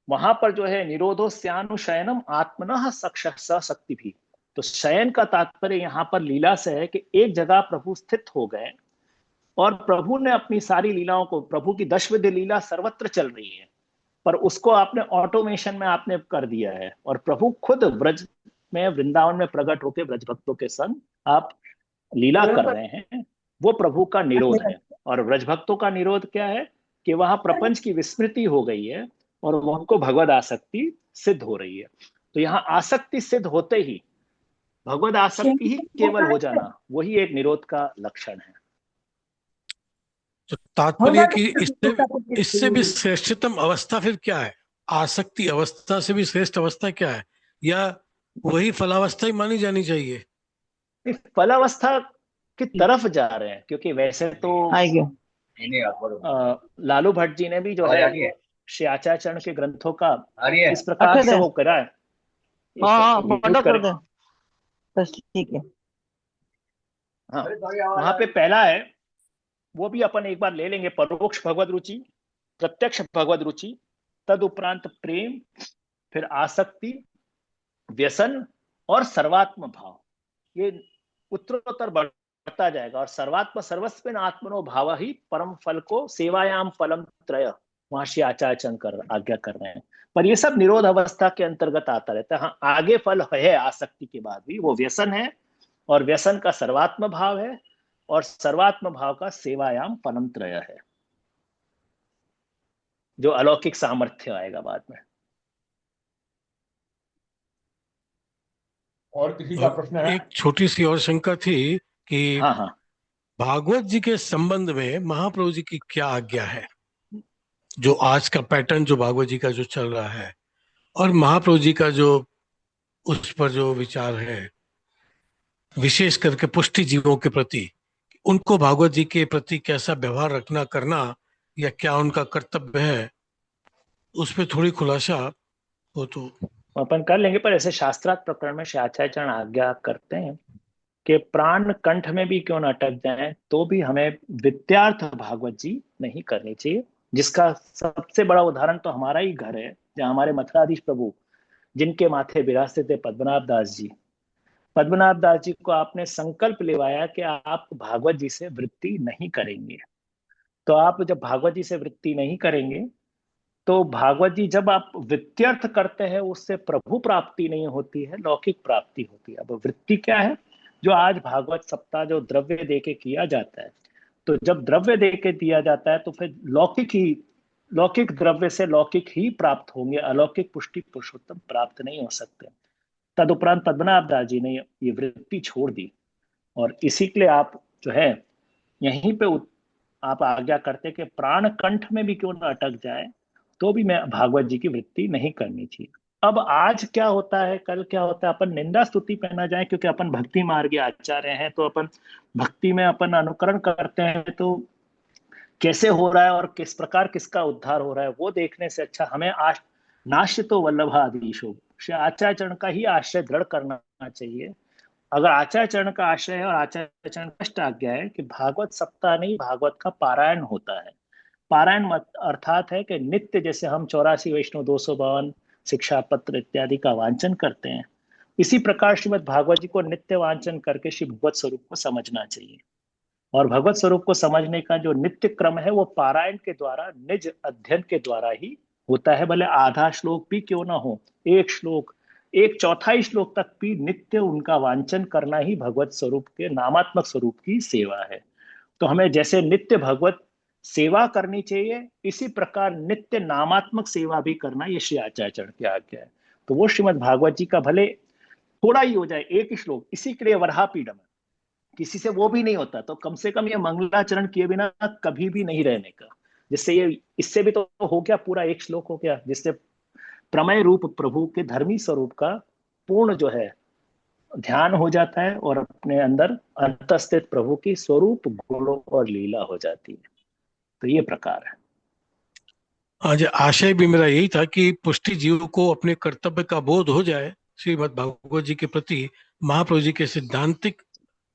वहां पर जो है निरोधो स्यानुशयनम आत्मनः सशक्ति भी। तो शयन का तात्पर्य यहाँ पर लीला से है कि एक जगह प्रभु स्थित हो गए और प्रभु ने अपनी सारी लीलाओं को, प्रभु की दशविध लीला सर्वत्र चल रही है, पर उसको आपने ऑटोमेशन में आपने कर दिया है, और प्रभु खुद ब्रज में, वृंदावन में प्रकट होकर ब्रज भक्तों के संग आप लीला कर रहे हैं। वो प्रभु का निरोध है। और ब्रज भक्तों का निरोध क्या है कि वहां प्रपंच की विस्मृति हो गई है और उनको भगवद आसक्ति सिद्ध हो रही है। तो यहाँ आसक्ति सिद्ध होते ही भगवद आसक्ति ही केवल हो जाना, वही एक निरोध का लक्षण है। तो तात्पर्य कि इससे भी श्रेष्ठतम अवस्था फिर क्या है? आसक्ति अवस्था से भी श्रेष्ठ अवस्था क्या है, या वही फलावस्था ही मानी जानी चाहिए? फलावस्था की तरफ जा रहे हैं, क्योंकि वैसे तो लालू भट्ट जी ने भी जो है श्री आचार्यचरण के ग्रंथों का इस प्रकार से वो करा है। ठीक है। हाँ, वहां पे पहला है, वो भी अपन एक बार ले लेंगे। परोक्ष भगवद रुचि, प्रत्यक्ष भगवद रुचि, तद उपरांत प्रेम, फिर आसक्ति, व्यसन और सर्वात्म भाव। ये उत्तरोत्तर बढ़ता जाएगा। और सर्वात्म सर्वस्विन आत्मनो भाव ही परम फल को सेवायाम फलम त्रय, वहां श्री आचार्यचरण कर आज्ञा कर रहे हैं। पर ये सब निरोध अवस्था के अंतर्गत आता रहता है। हाँ, आगे फल है आसक्ति के बाद भी, वो व्यसन है, और व्यसन का सर्वात्म भाव है, और सर्वात्म भाव का सेवायाम फलम त्रय है, जो अलौकिक सामर्थ्य आएगा बाद में। और किसी का प्रश्न है? एक छोटी सी और शंका थी कि हाँ, भागवत जी के संबंध में महाप्रभु जी की क्या आज्ञा है? जो आज का पैटर्न जो भागवत जी का जो चल रहा है, और महाप्रभु जी का जो उस पर जो विचार है, विशेष करके पुष्टि जीवों के प्रति, उनको भागवत जी के प्रति कैसा व्यवहार रखना करना, या क्या उनका कर्तव्य है, उस पर थोड़ी खुलासा हो तो अपन कर लेंगे। पर ऐसे शास्त्रार्थ प्रकरण में श्री आचार्यचरण आज्ञा करते हैं कि प्राण कंठ में भी क्यों न अटक जाए, तो भी हमें विद्यार्थ भागवत जी नहीं करनी चाहिए। जिसका सबसे बड़ा उदाहरण तो हमारा ही घर है, जहाँ हमारे मथुराधीश प्रभु, जिनके माथे विरासत थे पद्मनाभ दास जी, पद्मनाभ दास जी को आपने संकल्प लेवाया कि आप भागवत जी से वृत्ति नहीं करेंगे। तो आप जब भागवत जी से वृत्ति नहीं करेंगे, तो भागवत जी जब आप वित्यर्थ करते हैं, उससे प्रभु प्राप्ति नहीं होती है, लौकिक प्राप्ति होती है। अब वृत्ति क्या है? जो आज भागवत सप्ताह जो द्रव्य दे के किया जाता है, तो जब द्रव्य दे के दिया जाता है तो फिर लौकिक द्रव्य से लौकिक ही प्राप्त होंगे, अलौकिक पुष्टि पुरुषोत्तम प्राप्त नहीं हो सकते। तदुपरांत पद्मनाभ दास जी ने ये वृत्ति छोड़ दी, और इसी के लिए आप जो है यहीं पे आप आज्ञा करते कि प्राण कंठ में भी क्यों न अटक जाए, तो भी मैं भागवत जी की वृत्ति नहीं करनी चाहिए। अब आज क्या होता है, कल क्या होता है, अपन निंदा स्तुति पे ना जाए, क्योंकि अपन भक्ति मार्ग आचार्य हैं, तो अपन भक्ति में अपन अनुकरण करते हैं, तो कैसे हो रहा है और किस प्रकार किसका उद्धार हो रहा है, वो देखने से अच्छा हमें नाश्य तो वल्लभाधीशो, श्री आचार्यचरण का ही आश्रय दृढ़ करना चाहिए। अगर आचार्यचरण का आश्रय है और आचार्यचरण स्पष्ट आज्ञा है कि भागवत सप्ताह नहीं, भागवत का पारायण होता है। पारायण अर्थात है कि नित्य, जैसे हम 84 वैष्णव 252 शिक्षा पत्र इत्यादि का वांचन करते हैं, इसी प्रकार श्रीमद् भागवत जी को नित्य वांचन करके श्री भगवत स्वरूप को समझना चाहिए। और भगवत स्वरूप को समझने का जो नित्य क्रम है, वो पारायण के द्वारा, निज अध्ययन के द्वारा ही होता है। भले आधा श्लोक भी क्यों ना हो, एक श्लोक, एक चौथाई श्लोक तक भी नित्य उनका वांचन करना ही भगवत स्वरूप के नामात्मक स्वरूप की सेवा है। तो हमें जैसे नित्य भगवत सेवा करनी चाहिए, इसी प्रकार नित्य नामात्मक सेवा भी करना, ये श्री आचार्यचरण की आज्ञा है। तो वो श्रीमद् भागवत जी का भले थोड़ा ही हो जाए, एक ही श्लोक, इसी के लिए वराहपीठम, किसी से वो भी नहीं होता, तो कम से कम ये मंगलाचरण किए बिना कभी भी नहीं रहने का, जिससे ये, इससे भी तो हो गया, पूरा एक श्लोक हो गया, जिससे प्रमेय रूप प्रभु के धर्मी स्वरूप का पूर्ण जो है ध्यान हो जाता है, और अपने अंदर अंतस्थित प्रभु की स्वरूप गुणों और लीला हो जाती है। तो ये प्रकार है। आज आशय भी मेरा यही था कि पुष्टि जीव को अपने कर्तव्य का बोध हो जाए श्रीमद् भागवत जी के प्रति, महाप्रभु जी के सिद्धांतिक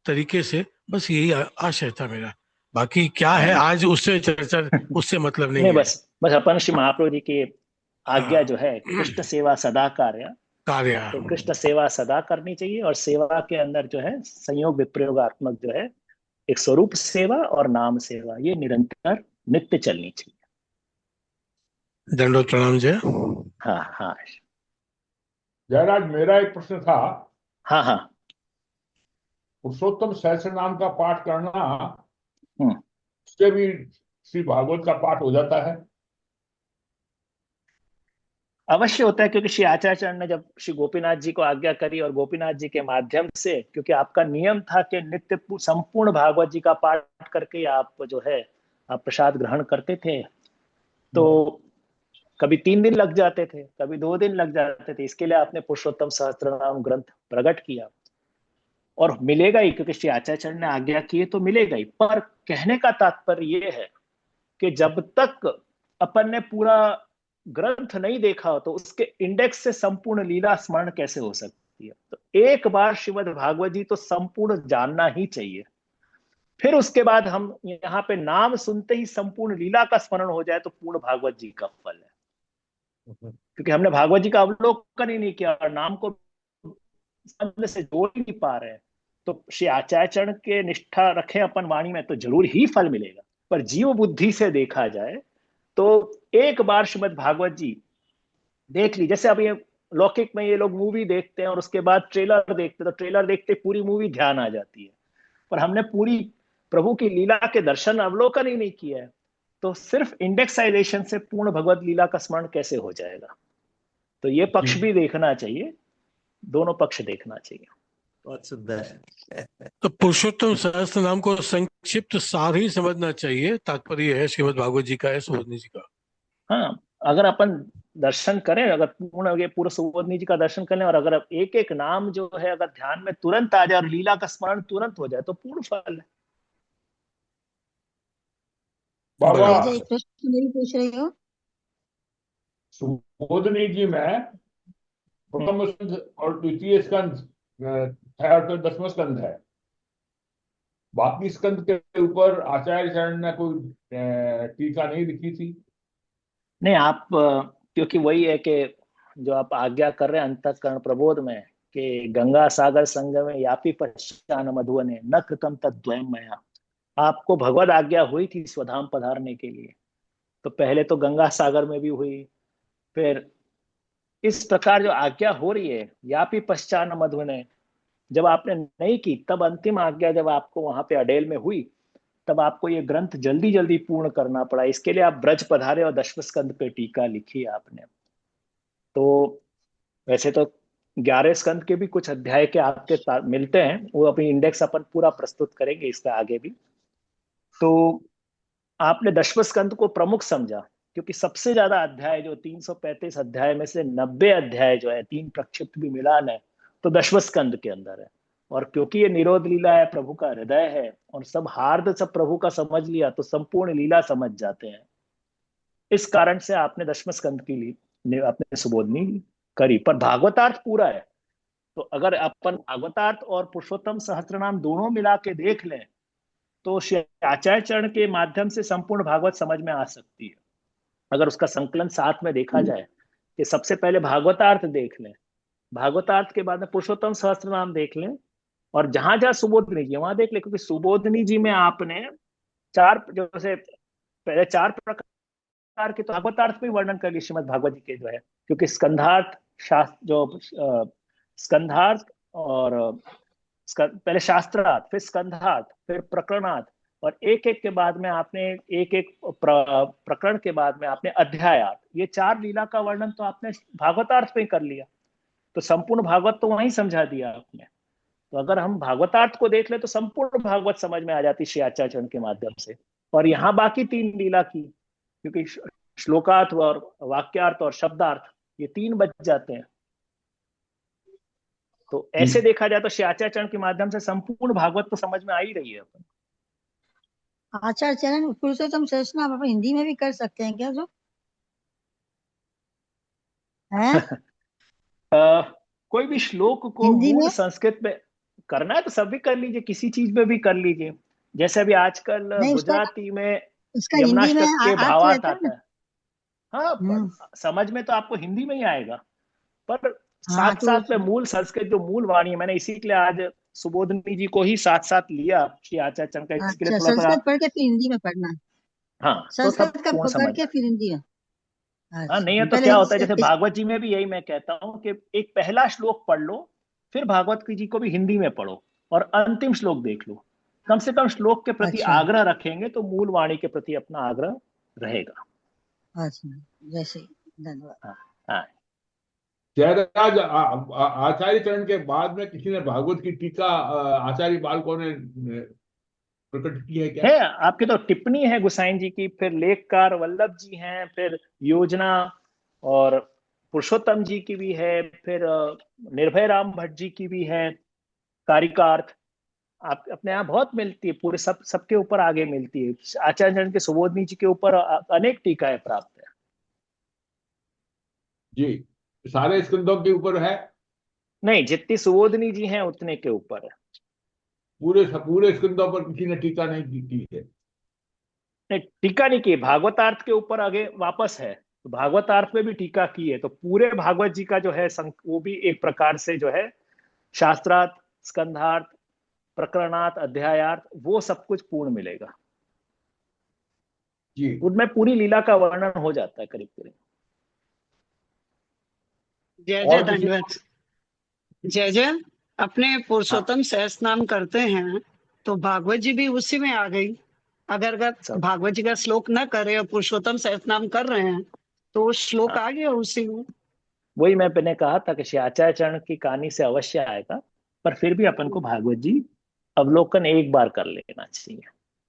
तरीके से, बस यही आशय था मेरा। बाकी क्या है आज उससे चर्चा, उससे मतलब नहीं है। बस अपन श्री महाप्रभु जी की आज्ञा जो है, कृष्ण सेवा सदा कार्य, तो कृष्ण सेवा सदा करनी चाहिए, और सेवा के अंदर जो है संयोग विप्रयोगात्मक जो है एक स्वरूप सेवा और नाम सेवा ये निरंतर नित्य चलनी चाहिए। दंडोत प्रणाम जय। हाँ हाँ जयराज, मेरा एक प्रश्न था। हाँ हाँ। पुरुषोत्तम सहस्त्र नाम का पाठ करना, हम्म। उससे भी श्री भागवत का पाठ हो जाता है? अवश्य होता है, क्योंकि श्री आचार्य ने जब श्री गोपीनाथ जी को आज्ञा करी और गोपीनाथ जी के माध्यम से, क्योंकि आपका नियम था कि नित्य संपूर्ण भागवत जी का पाठ करके ही आप जो है आप प्रसाद ग्रहण करते थे, तो कभी 3 दिन लग जाते थे, कभी 2 दिन लग जाते थे। इसके लिए आपने पुरुषोत्तम सहस्त्रनाम ग्रंथ प्रकट किया, और मिलेगा ही, क्योंकि श्री आचार्य ने आज्ञा की है तो मिलेगा ही। पर कहने का तात्पर्य यह है कि जब तक अपन ने पूरा ग्रंथ नहीं देखा हो तो उसके इंडेक्स से संपूर्ण लीला स्मरण कैसे हो सकती है। तो एक बार श्रीमद् भागवत जी तो संपूर्ण जानना ही चाहिए, फिर उसके बाद हम यहाँ पे नाम सुनते ही संपूर्ण लीला का स्मरण हो जाए तो पूर्ण भागवत जी का फल है। क्योंकि हमने भागवत जी का अवलोकन ही नहीं किया और नाम को स्कंद से जोड़ ही नहीं पा रहे हैं, तो श्री आचार्य के निष्ठा रखें अपन वाणी में तो जरूर ही फल मिलेगा। पर जीव बुद्धि से देखा जाए तो एक बार श्रीमद् भागवत जी देख ली, जैसे अब ये लौकिक में ये लोग मूवी देखते हैं और उसके बाद ट्रेलर देखते हैं, तो ट्रेलर देखते पूरी मूवी ध्यान आ जाती है, पर हमने पूरी प्रभु की लीला के दर्शन अवलोकन ही नहीं किया है, तो सिर्फ इंडेक्साइजेशन से पूर्ण भगवत लीला का स्मरण कैसे हो जाएगा। तो ये पक्ष भी देखना चाहिए, दोनों पक्ष देखना चाहिए। बहुत सुंदर। तो पुरुषोत्तम सहस्त्र नाम को संक्षिप्त सार ही समझना चाहिए, तात्पर्य है श्रीमद् भागवत जी का है, सुबोधनी जी का। हाँ, अगर अपन दर्शन करें, अगर पूर्ण ये पूरा सुबोधनी जी का दर्शन करें और अगर एक एक नाम जो है अगर ध्यान में तुरंत आ जाए और लीला का स्मरण तुरंत हो जाए तो पूर्ण फल है। बाबा, एक प्रश्न मेरी पूछ रही हो। सुबोधनी जी में प्रथम स्कंद और द्वितीय स्कंद है और फिर 10वां स्कंद है। बाकी स्कंद के ऊपर आचार्य चरण ने कोई टीका नहीं लिखी थी? नहीं, आप क्योंकि वही है कि जो आप आज्ञा कर रहे हैं अंतःकरण प्रबोध में कि गंगा सागर संगम में यापी पश्चान मधुवने न कृतम तद्वयम मया, आपको भगवत आज्ञा हुई थी स्वधाम पधारने के लिए, तो पहले तो गंगा सागर में भी हुई, फिर इस प्रकार जो आज्ञा हो रही है यापी पश्चान मधुवने, जब आपने नहीं की तब अंतिम आज्ञा जब आपको वहां पे अडेल में हुई तब आपको ये ग्रंथ जल्दी जल्दी पूर्ण करना पड़ा। इसके लिए आप ब्रज पधारे और 10वें स्कंद पे टीका लिखी आपने। तो वैसे तो 11 स्कंद के भी कुछ अध्याय के आपके मिलते हैं, वो अपनी इंडेक्स अपन पूरा प्रस्तुत करेंगे इसका आगे भी। तो आपने 10वें स्कंद को प्रमुख समझा, क्योंकि सबसे ज्यादा अध्याय जो 335 अध्याय में से 90 अध्याय जो है 3 प्रक्षिप्त भी मिलान है तो 10वें स्कंद के अंदर है। और क्योंकि ये निरोध लीला है, प्रभु का हृदय है और सब हार्द सब प्रभु का समझ लिया तो संपूर्ण लीला समझ जाते हैं। इस कारण से आपने 10वें स्कंद की आपने सुबोधनी करी, पर भागवतार्थ पूरा है। तो अगर अपन भागवतार्थ और पुरुषोत्तम सहस्त्रनाम दोनों मिला के देख लें तो श्री आचार्य चरण के माध्यम से संपूर्ण भागवत समझ में आ सकती है। अगर उसका संकलन साथ में देखा जाए कि सबसे पहले भागवतार्थ देख लें, भागवतार्थ के बाद में पुरुषोत्तम सहस्त्रनाम देख लें, और जहां जहां सुबोधनी जी वहां देख लें, क्योंकि सुबोधनी जी में आपने 4 जैसे पहले 4 प्रकार के तो भागवतार्थ में वर्णन कर लिया श्रीमद भागवत जी के जो है, क्योंकि स्कंधार्थ शास्त्र जो स्कंधार्थ और पहले शास्त्रार्थ, फिर स्कंधार्थ, फिर प्रकरणार्थ, और एक एक के बाद में आपने एक एक प्रकरण के बाद में आपने अध्यायार्थ, ये 4 लीला का वर्णन तो आपने भागवतार्थ में कर लिया, तो संपूर्ण भागवत तो वहीं समझा दिया आपने। तो अगर हम भागवतार्थ को देख ले तो संपूर्ण भागवत समझ में आ जाती श्री आचार्य चरण के माध्यम से। और यहाँ बाकी 3 लीला की, क्योंकि श्लोकार्थ और वाक्यार्थ और शब्दार्थ ये 3 बच जाते हैं। तो ऐसे देखा जाए तो श्री आचार्य चरण के माध्यम से संपूर्ण भागवत तो समझ में आ ही रही है अपन। आचार्य चरण पुरुषोत्तम सहस्त्र नाम आप हिंदी में भी कर सकते हैं क्या जो है? कोई भी श्लोक को हिंदी मूल में संस्कृत में करना है तो सब भी कर लीजिए, किसी चीज में भी कर लीजिए। जैसे अभी आजकल नहीं, उसका गुजराती में उसका हिंदी में यमुनाष्टक के अर्थ भावार्थ रहता है आता ना। है। हाँ, समझ में तो आपको हिंदी में ही आएगा, पर हाँ साथ तो साथ में मूल संस्कृत जो मूल वाणी है, मैंने इसी के लिए आज सुबोधनी जी को ही साथ साथ लिया श्री आचार्य चरण का, इसके लिए अच्छा, थोड़ा सा संस्कृत पढ़ के फिर हिंदी में पढ़ना, हाँ तो संस्कृत तब का पूर्ण पढ़ समझ के में। फिर हिंदी में। हाँ अच्छा, नहीं है तो पहले क्या होता है, जैसे भागवत जी में भी यही मैं कहता हूँ कि एक पहला श्लोक पढ़ लो, फिर भागवत जी को भी हिंदी में पढ़ो और अंतिम श्लोक देख लो। कम से कम श्लोक के प्रति अच्छा आग्रह रखेंगे तो मूल वाणी के प्रति अपना आग्रह रहेगा। अच्छा, जैसे धन्यवाद। हाँ हाँ जयराज आचार्य चरण के बाद में किसी ने भागवत की टीका आचार्य बालकों ने प्रकट की है क्या? है, आपकी तो टिप्पणी है गुसाइन जी की, फिर लेखकार वल्लभ जी हैं, फिर योजना और पुरुषोत्तम जी की भी है, फिर निर्भय राम भट्ट जी की भी है, कारिकार्थ। आप अपने यहाँ बहुत मिलती है, पूरे सबके ऊपर आगे मिलती है। आचार्य चरण के सुबोधनी जी के ऊपर अनेक टीकाएं प्राप्त है। जी, सारे स्कंदों के ऊपर है? नहीं, जितनी सुबोधनी जी हैं उतने के ऊपर है। पूरे स्कंदों पर किसी ने टीका नहीं की है? नहीं, टीका नहीं की, भागवतार्थ के ऊपर आगे वापस है, तो भागवतार्थ में भी टीका की है, तो पूरे भागवत जी का जो है वो भी एक प्रकार से जो है शास्त्रार्थ, स्कंधार्थ, प्रकरणार्थ, अध्यायार्थ, वो सब कुछ पूर्ण मिलेगा जी। उनमें पूरी लीला का वर्णन हो जाता है करीब करीब। जय और जय दंडवत। जय जय। अपने पुरुषोत्तम सहस नाम करते हैं तो भागवत जी भी उसी में आ गई। अगर भागवत जी का श्लोक न करे और पुरुषोत्तम सहस नाम कर रहे हैं तो वो श्लोक आ गया उसी में। वही मैंने कहा था कि श्री आचार्य चरण की कहानी से अवश्य आएगा, पर फिर भी अपन को भागवत जी अवलोकन एक बार कर लेना चाहिए।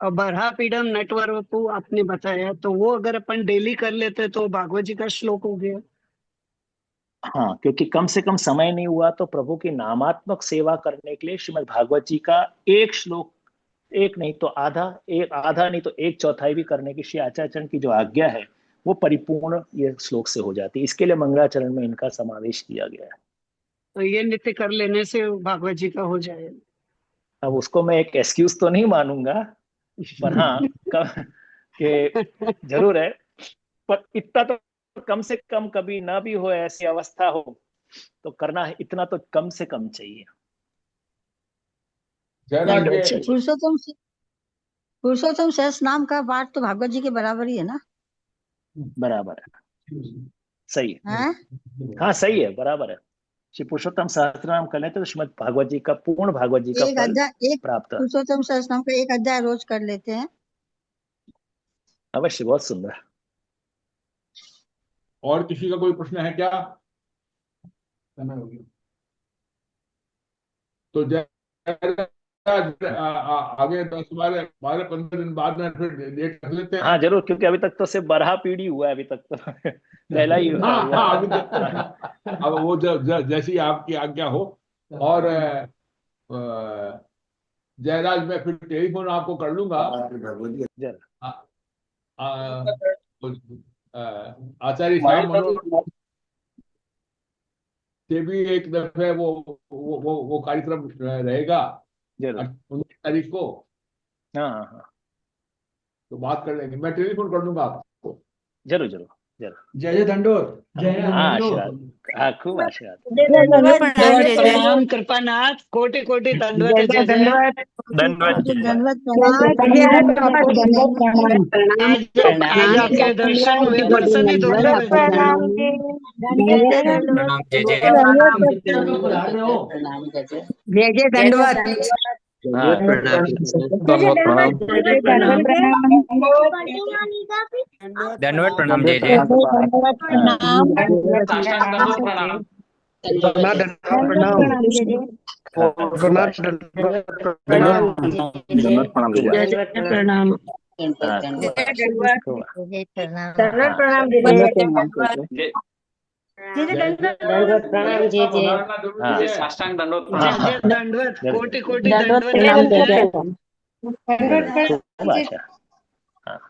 और बरहा पीडम नेटवर्क को आपने बताया, तो वो अगर अपन डेली कर लेते तो भागवत जी का श्लोक हो गया। हाँ, क्योंकि कम से कम समय नहीं हुआ तो प्रभु की नामात्मक सेवा करने के लिए श्रीमद् भागवत जी का एक श्लोक, एक नहीं तो आधा, एक आधा नहीं तो एक चौथाई भी करने की श्री आचार्य चरण की जो आज्ञा है वो परिपूर्ण ये श्लोक से हो जाती है। इसके लिए मंगलाचरण में इनका समावेश किया गया है। तो ये नित्य कर लेने से भागवत जी का हो जाएगा। अब उसको मैं एक एक्सक्यूज तो नहीं मानूंगा, पर हाँ कि जरूर है, पर इतना तो कम से कम कभी ना भी हो, ऐसी अवस्था हो तो करना है, इतना तो कम से कम चाहिए। जयराज पुरुषोत्तम सहस नाम का पाठ तो भागवत जी के बराबर ही है ना? बराबर है, सही है। हैं? हाँ सही है, बराबर है। श्री पुरुषोत्तम सहस्त्रनाम कर लेते तो श्रीमद् भागवत जी का, पूर्ण भागवत जी का एक फल अध्याय, एक प्राप्त है। पुरुषोत्तम सहस नाम का एक अध्याय रोज कर लेते हैं। अवश्य, बहुत सुंदर। और किसी का कोई प्रश्न है क्या? तो आगे 10-12-15 दिन बाद में फिर डेट रख लेते हैं। हाँ जरूर, क्योंकि अभी तक तो सिर्फ बरहा पीढ़ी हुआ है, अभी तक तो पहला ही हुआ। हाँ, अभी तक अब वो जैसी आपकी आज्ञा हो। और जयराज मैं फिर टेलीफोन आपको कर लूंगा। आचार्य श्याम मनोहर से भी एक दफे वो कार्यक्रम रहेगा 19 तारीख को। हाँ हाँ, तो बात कर लेंगे, मैं टेलीफोन कर दूंगा आपको। जरूर जरूर जरूर। जय जय दंडोत। हाँ आशीर्वाद, हाँ खूब आशीर्वाद। प्रणाम कृपानाथ, कोटि कोटि दंडवत। जय जय दंडवत आज आपके दर्शन हुए, दर्शन ही दुर्लभ है। जय जय दंडवत। दंडवत प्रणाम। जय जय प्रणाम। साष्टांग दंडवत दंडवत, कोटि कोटि दंडवत।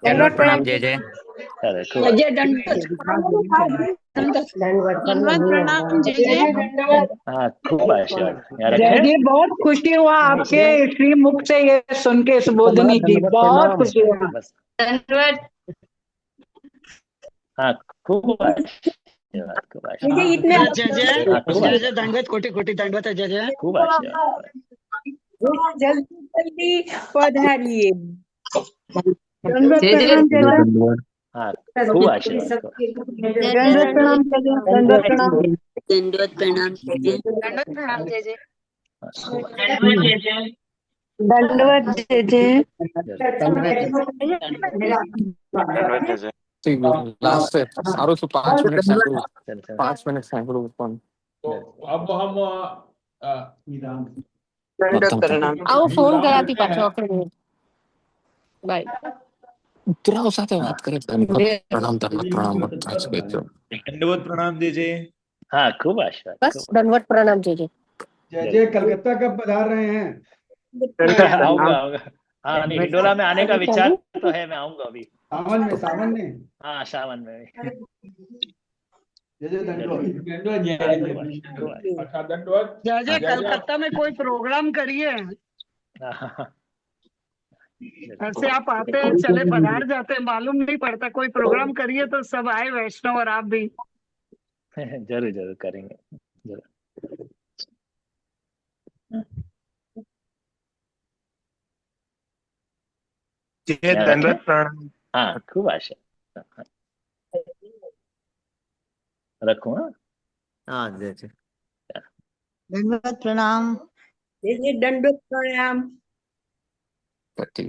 दंडवत प्रणाम। जय जय खूब आशीर्वाद। जय, बहुत खुशी हुआ आपके श्री मुख से ये सुन के सुबोधनी जी, बहुत खुशी हुआ। हाँ खूब आशीर्वाद खूब जय जय आशीर्वाद इतने जय जय हाँ, खूब जय जय दंडवत कोटि कोटि दंडवत है जय जय खूब आशीर्वाद जल्दी जल्दी पधारिए जय जय हाँ खूब आशीर्वाद दंडवत प्रणाम जय जय दंडवत प्रणाम दंडवत प्रणाम जय जय दंडवत प्रणाम जय जय हाँ, खूब आशीर्वाद दंडवत जय जय लास्ट है सारों से 5 मिनट सैंपल चल चल 5 मिनट सैंपल ऊपर तो अब हम दंडवत प्रणाम आओ फोन कराती पाछो बाय उतरा साथे बात करे प्रणाम आज कहते हो दंडवत प्रणाम जय जय। हाँ खूब आशीर्वाद बस दंडवत प्रणाम जय जय जय जय कलकत्ता कब पधार रहे हैं? आऊंगा आऊंगा हाँ नहीं हिंडोला में आने का विचार तो है, मैं आऊंगा अभी सावन में हाँ सावन में जय जय दंडवत दंडवत अच्छा दंडवत जय जय कलकत्ता में कोई प्रोग्राम करिए। ऐसे आप आते हैं चले पधार जाते हैं मालूम नहीं पड़ता, कोई प्रोग्राम करिए तो सब आए वैष्णव और आप भी। जरूर जरूर करेंगे जरूर। जय दंडवत प्रणाम। हाँ खूब आशा रखूँ। हाँ जय जय दंडवत प्रणाम जय जय दंडवत प्रणाम। ठीक